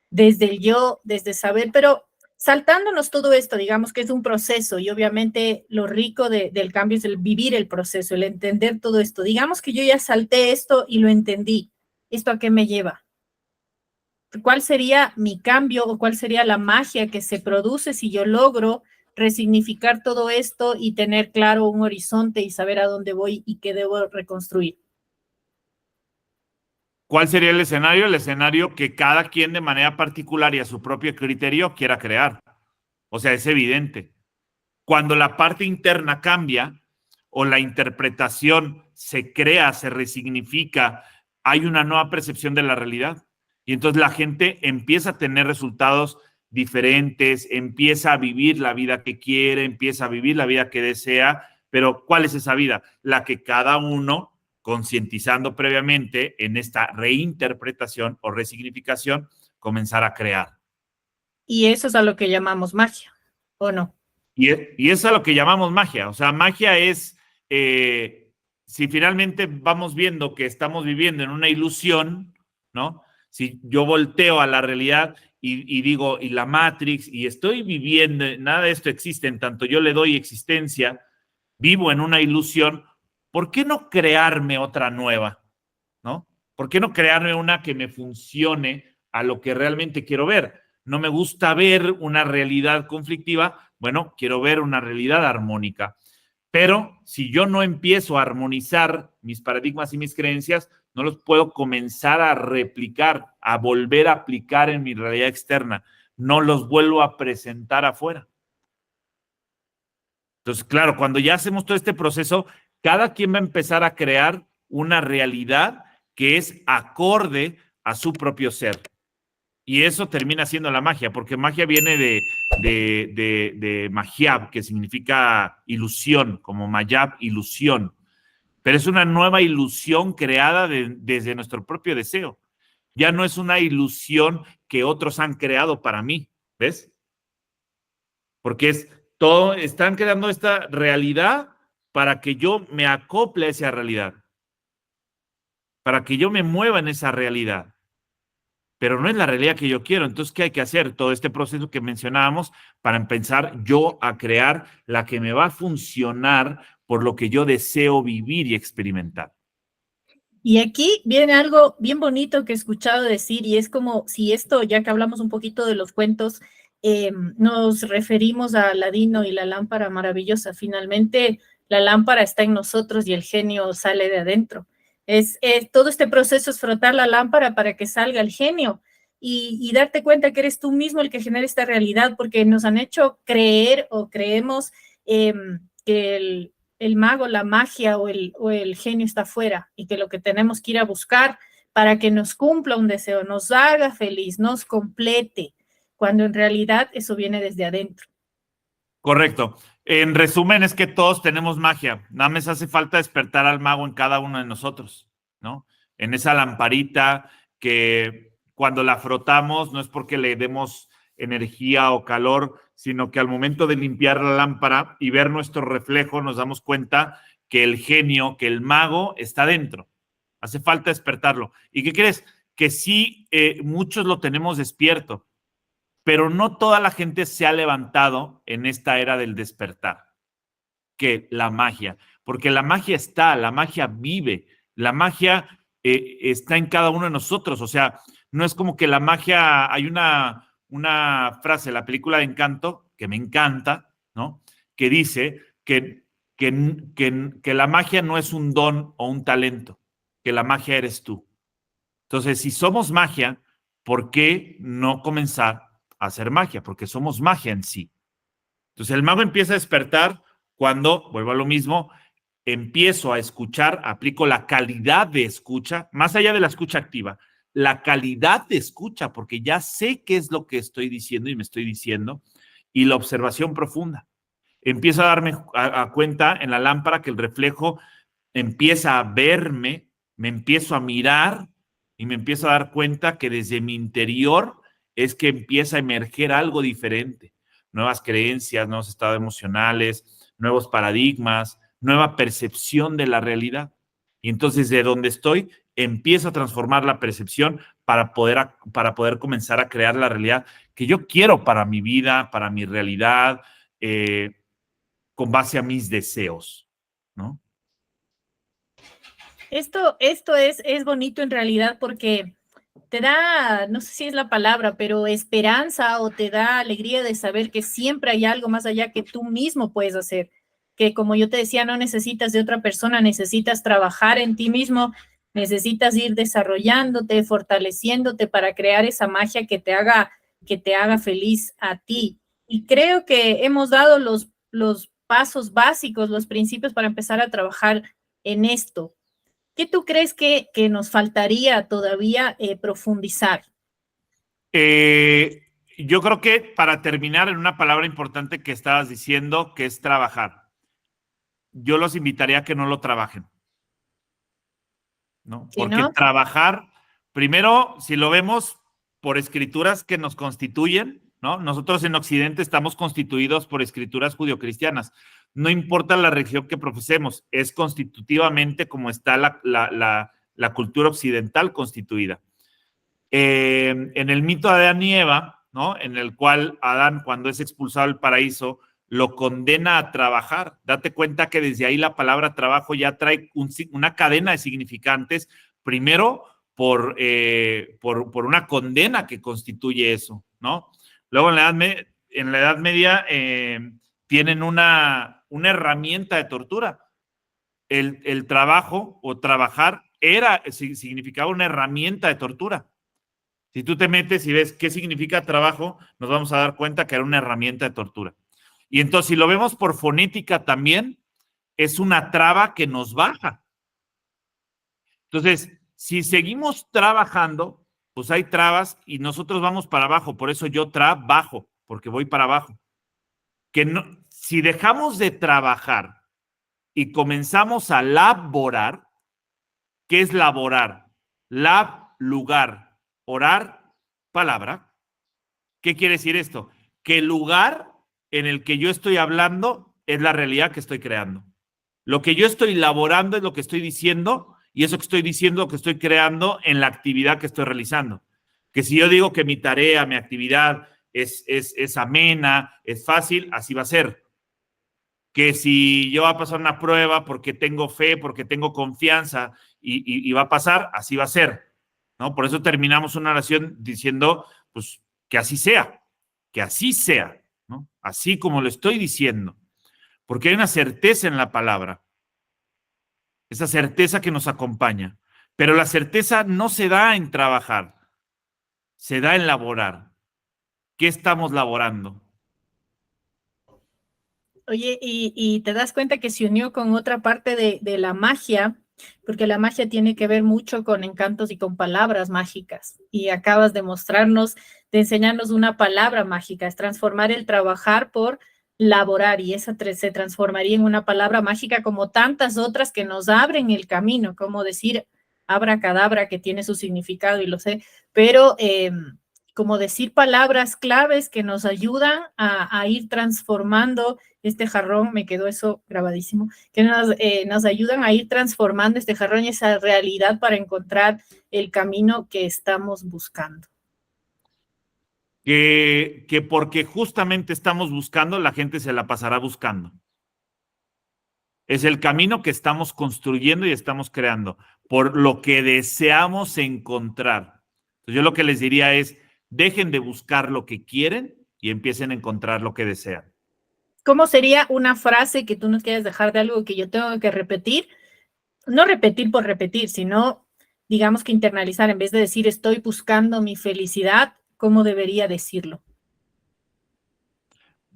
desde el yo, desde saber, pero saltándonos todo esto, digamos que es un proceso y obviamente lo rico del cambio es el vivir el proceso, el entender todo esto. Digamos que yo ya salté esto y lo entendí. ¿Esto a qué me lleva? ¿Cuál sería mi cambio o cuál sería la magia que se produce si yo logro resignificar todo esto y tener claro un horizonte y saber a dónde voy y qué debo reconstruir? ¿Cuál sería el escenario? El escenario que cada quien de manera particular y a su propio criterio quiera crear. O sea, es evidente. Cuando la parte interna cambia o la interpretación se crea, se resignifica, hay una nueva percepción de la realidad. Y entonces la gente empieza a tener resultados diferentes, empieza a vivir la vida que quiere, empieza a vivir la vida que desea, pero ¿cuál es esa vida? La que cada uno, concientizando previamente en esta reinterpretación o resignificación, comenzar a crear. Y eso es a lo que llamamos magia, ¿o no? Y eso es a lo que llamamos magia. O sea, magia es, si finalmente vamos viendo que estamos viviendo en una ilusión, ¿no? Si yo volteo a la realidad y digo, y la Matrix, y estoy viviendo, nada de esto existe, en tanto yo le doy existencia, vivo en una ilusión, ¿por qué no crearme otra nueva? ¿No? ¿Por qué no crearme una que me funcione a lo que realmente quiero ver? No me gusta ver una realidad conflictiva, bueno, quiero ver una realidad armónica. Pero si yo no empiezo a armonizar mis paradigmas y mis creencias, no los puedo comenzar a replicar, a volver a aplicar en mi realidad externa. No los vuelvo a presentar afuera. Entonces, claro, cuando ya hacemos todo este proceso, cada quien va a empezar a crear una realidad que es acorde a su propio ser. Y eso termina siendo la magia, porque magia viene de magiab, que significa ilusión, como mayab, ilusión. Pero es una nueva ilusión creada desde nuestro propio deseo. Ya no es una ilusión que otros han creado para mí, ¿ves? Porque están creando esta realidad para que yo me acople a esa realidad, para que yo me mueva en esa realidad. Pero no es la realidad que yo quiero. Entonces, ¿qué hay que hacer? Todo este proceso que mencionábamos para empezar yo a crear la que me va a funcionar por lo que yo deseo vivir y experimentar. Y aquí viene algo bien bonito que he escuchado decir, y es como si esto, ya que hablamos un poquito de los cuentos, nos referimos a Aladino y la lámpara maravillosa. Finalmente, la lámpara está en nosotros y el genio sale de adentro. Todo este proceso es frotar la lámpara para que salga el genio y darte cuenta que eres tú mismo el que genera esta realidad, porque nos han hecho creer o creemos que el mago, la magia o el genio está afuera y que lo que tenemos que ir a buscar para que nos cumpla un deseo, nos haga feliz, nos complete, cuando en realidad eso viene desde adentro. Correcto. En resumen, es que todos tenemos magia. Nada más hace falta despertar al mago en cada uno de nosotros, ¿no? En esa lamparita que cuando la frotamos no es porque le demos energía o calor, sino que al momento de limpiar la lámpara y ver nuestro reflejo nos damos cuenta que el genio, que el mago está dentro. Hace falta despertarlo. ¿Y qué crees? Que sí, muchos lo tenemos despierto, pero no toda la gente se ha levantado en esta era del despertar, que la magia, porque la magia está, la magia vive, la magia está en cada uno de nosotros, o sea, no es como que la magia, hay una frase, la película de Encanto, que me encanta, ¿no? Que dice que la magia no es un don o un talento, que la magia eres tú. Entonces, si somos magia, ¿por qué no comenzar a hacer magia? Porque somos magia en sí. Entonces, el mago empieza a despertar cuando, vuelvo a lo mismo, empiezo a escuchar, aplico la calidad de escucha, más allá de la escucha activa, la calidad de escucha, porque ya sé qué es lo que estoy diciendo y me estoy diciendo, y la observación profunda. Empiezo a darme a cuenta en la lámpara que el reflejo empieza a verme, me empiezo a mirar y me empiezo a dar cuenta que desde mi interior es que empieza a emerger algo diferente. Nuevas creencias, nuevos estados emocionales, nuevos paradigmas, nueva percepción de la realidad. Y entonces de donde estoy, empiezo a transformar la percepción para poder comenzar a crear la realidad que yo quiero para mi vida, para mi realidad, con base a mis deseos, ¿no? Esto es bonito en realidad porque te da, no sé si es la palabra, pero esperanza o te da alegría de saber que siempre hay algo más allá que tú mismo puedes hacer. Que como yo te decía, no necesitas de otra persona, necesitas trabajar en ti mismo, necesitas ir desarrollándote, fortaleciéndote para crear esa magia que te haga feliz a ti. Y creo que hemos dado los pasos básicos, los principios para empezar a trabajar en esto. ¿Qué tú crees que nos faltaría todavía profundizar? Yo creo que para terminar en una palabra importante que estabas diciendo, que es trabajar. Yo los invitaría a que no lo trabajen, ¿no? ¿Sí, Porque no? trabajar, primero, si lo vemos por escrituras que nos constituyen, ¿no? Nosotros en Occidente estamos constituidos por escrituras judio-cristianas. No importa la religión que profesemos, es constitutivamente como está la cultura occidental constituida. En el mito de Adán y Eva, ¿no? En el cual Adán, cuando es expulsado del paraíso, lo condena a trabajar. Date cuenta que desde ahí la palabra trabajo ya trae una cadena de significantes, primero por una condena que constituye eso, ¿no? Luego en la Edad Media tienen una herramienta de tortura. El trabajo o trabajar significaba una herramienta de tortura. Si tú te metes y ves qué significa trabajo, nos vamos a dar cuenta que era una herramienta de tortura. Y entonces, si lo vemos por fonética también, es una traba que nos baja. Entonces, si seguimos trabajando, pues hay trabas y nosotros vamos para abajo. Por eso yo trabajo, porque voy para abajo. Que no, si dejamos de trabajar y comenzamos a laborar, ¿qué es laborar? Lab, lugar, orar, palabra. ¿Qué quiere decir esto? Que el lugar en el que yo estoy hablando es la realidad que estoy creando. Lo que yo estoy laborando es lo que estoy diciendo, y eso que estoy diciendo es lo que estoy creando en la actividad que estoy realizando. Que si yo digo que mi tarea, mi actividad es amena, es fácil, así va a ser. Que si yo voy a pasar una prueba porque tengo fe, porque tengo confianza y va a pasar, así va a ser, ¿no? Por eso terminamos una oración diciendo, pues, que así sea, ¿no? Así como lo estoy diciendo, porque hay una certeza en la palabra, esa certeza que nos acompaña, pero la certeza no se da en trabajar, se da en laborar. ¿Qué estamos laborando? Oye, y te das cuenta que se unió con otra parte de la magia, porque la magia tiene que ver mucho con encantos y con palabras mágicas. Y acabas de mostrarnos, de enseñarnos una palabra mágica, es transformar el trabajar por laborar, y esa se transformaría en una palabra mágica como tantas otras que nos abren el camino, como decir abracadabra, que tiene su significado y lo sé, pero como decir palabras claves que nos ayudan a ir transformando este jarrón, me quedó eso grabadísimo, que nos ayudan a ir transformando este jarrón y esa realidad para encontrar el camino que estamos buscando. Que porque justamente estamos buscando, la gente se la pasará buscando. Es el camino que estamos construyendo y estamos creando, por lo que deseamos encontrar. Entonces yo lo que les diría es, dejen de buscar lo que quieren y empiecen a encontrar lo que desean. ¿Cómo sería una frase que tú nos quieras dejar de algo que yo tengo que repetir? No repetir por repetir, sino, digamos que internalizar, en vez de decir estoy buscando mi felicidad, ¿cómo debería decirlo?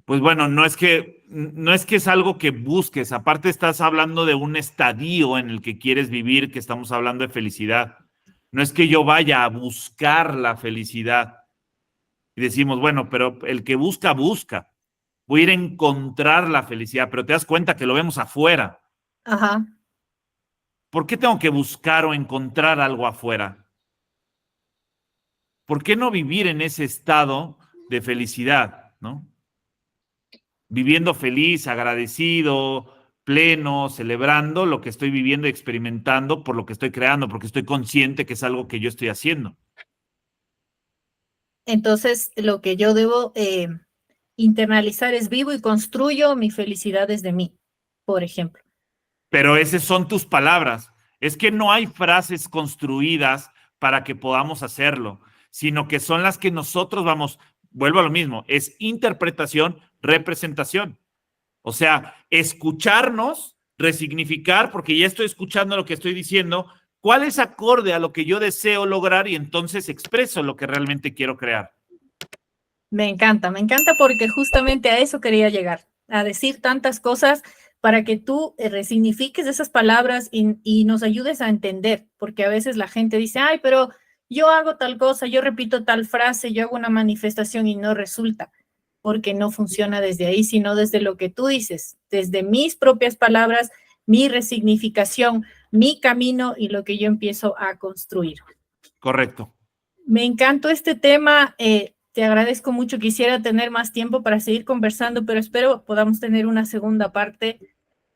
Pues bueno, no es que es algo que busques, aparte estás hablando de un estadio en el que quieres vivir, que estamos hablando de felicidad. No es que yo vaya a buscar la felicidad. Y decimos, bueno, pero el que busca, busca. Voy a ir a encontrar la felicidad, pero te das cuenta que lo vemos afuera. Ajá. ¿Por qué tengo que buscar o encontrar algo afuera? ¿Por qué no vivir en ese estado de felicidad, ¿no? Viviendo feliz, agradecido, pleno, celebrando lo que estoy viviendo y experimentando por lo que estoy creando, porque estoy consciente que es algo que yo estoy haciendo. Entonces, lo que yo debo internalizar es vivo y construyo mi felicidad desde mí, por ejemplo. Pero esas son tus palabras. Es que no hay frases construidas para que podamos hacerlo, sino que son las que nosotros vamos, vuelvo a lo mismo, es interpretación, representación. O sea, escucharnos, resignificar, porque ya estoy escuchando lo que estoy diciendo, cuál es acorde a lo que yo deseo lograr y entonces expreso lo que realmente quiero crear. Me encanta porque justamente a eso quería llegar, a decir tantas cosas para que tú resignifiques esas palabras y nos ayudes a entender, porque a veces la gente dice, ay, pero yo hago tal cosa, yo repito tal frase, yo hago una manifestación y no resulta, porque no funciona desde ahí, sino desde lo que tú dices, desde mis propias palabras, mi resignificación, mi camino y lo que yo empiezo a construir. Correcto. Me encantó este tema. Te agradezco mucho. Quisiera tener más tiempo para seguir conversando, pero espero podamos tener una segunda parte.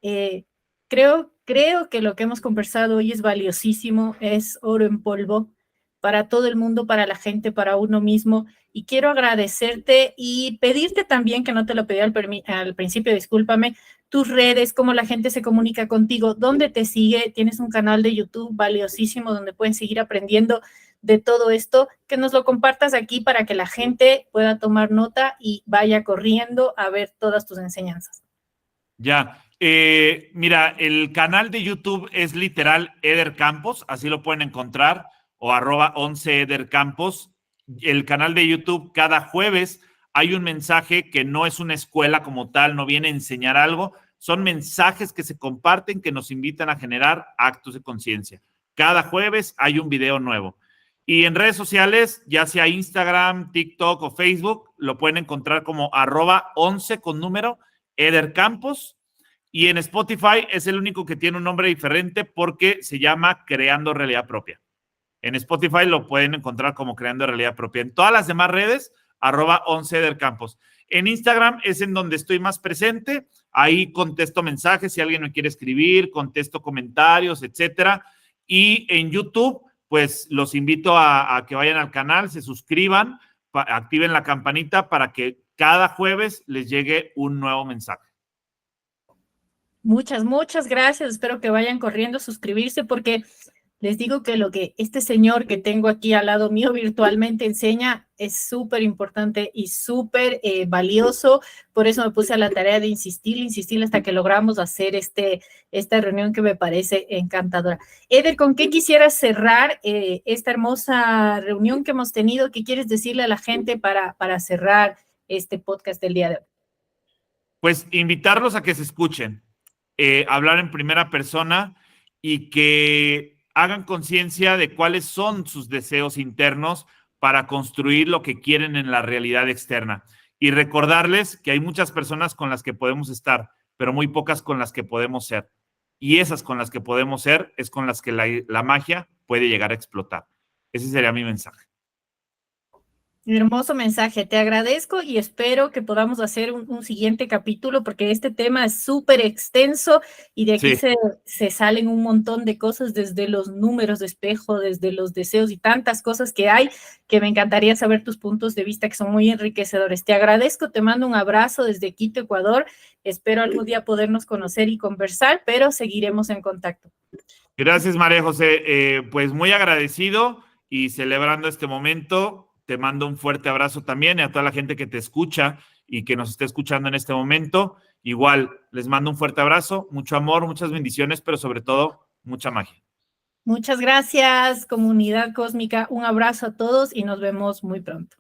Eh, creo que lo que hemos conversado hoy es valiosísimo, es oro en polvo para todo el mundo, para la gente, para uno mismo. Y quiero agradecerte y pedirte también, que no te lo pedí al principio, discúlpame, tus redes, cómo la gente se comunica contigo, dónde te sigue. Tienes un canal de YouTube valiosísimo donde pueden seguir aprendiendo de todo esto, que nos lo compartas aquí para que la gente pueda tomar nota y vaya corriendo a ver todas tus enseñanzas. Ya. Mira, el canal de YouTube es literal Eder Campos, así lo pueden encontrar, o @11 Eder Campos. El canal de YouTube, cada jueves hay un mensaje que no es una escuela como tal, no viene a enseñar algo, son mensajes que se comparten que nos invitan a generar actos de conciencia. Cada jueves hay un video nuevo. Y en redes sociales, ya sea Instagram, TikTok o Facebook, lo pueden encontrar como @11 con número, Eder Campos. Y en Spotify es el único que tiene un nombre diferente porque se llama Creando Realidad Propia. En Spotify lo pueden encontrar como Creando Realidad Propia. En todas las demás redes, @11 Eder Campos. En Instagram es en donde estoy más presente. Ahí contesto mensajes si alguien me quiere escribir, contesto comentarios, etcétera. Y en YouTube, pues los invito a que vayan al canal, se suscriban, activen la campanita para que cada jueves les llegue un nuevo mensaje. Muchas gracias. Espero que vayan corriendo a suscribirse porque les digo que lo que este señor que tengo aquí al lado mío virtualmente enseña es súper importante y súper valioso. Por eso me puse a la tarea de insistir hasta que logramos hacer esta reunión que me parece encantadora. Eder, ¿con qué quisieras cerrar esta hermosa reunión que hemos tenido? ¿Qué quieres decirle a la gente para cerrar este podcast del día de hoy? Pues invitarlos a que se escuchen, hablar en primera persona y que hagan conciencia de cuáles son sus deseos internos para construir lo que quieren en la realidad externa. Y recordarles que hay muchas personas con las que podemos estar, pero muy pocas con las que podemos ser. Y esas con las que podemos ser es con las que la magia puede llegar a explotar. Ese sería mi mensaje. Hermoso mensaje, te agradezco y espero que podamos hacer un siguiente capítulo porque este tema es súper extenso y de aquí Sí. se salen un montón de cosas desde los números de espejo, desde los deseos y tantas cosas que hay que me encantaría saber tus puntos de vista que son muy enriquecedores. Te agradezco, te mando un abrazo desde Quito, Ecuador. Espero algún día podernos conocer y conversar, pero seguiremos en contacto. Gracias, María José. Pues muy agradecido y celebrando este momento. Te mando un fuerte abrazo también y a toda la gente que te escucha y que nos esté escuchando en este momento. Igual, les mando un fuerte abrazo, mucho amor, muchas bendiciones, pero sobre todo, mucha magia. Muchas gracias, comunidad cósmica. Un abrazo a todos y nos vemos muy pronto.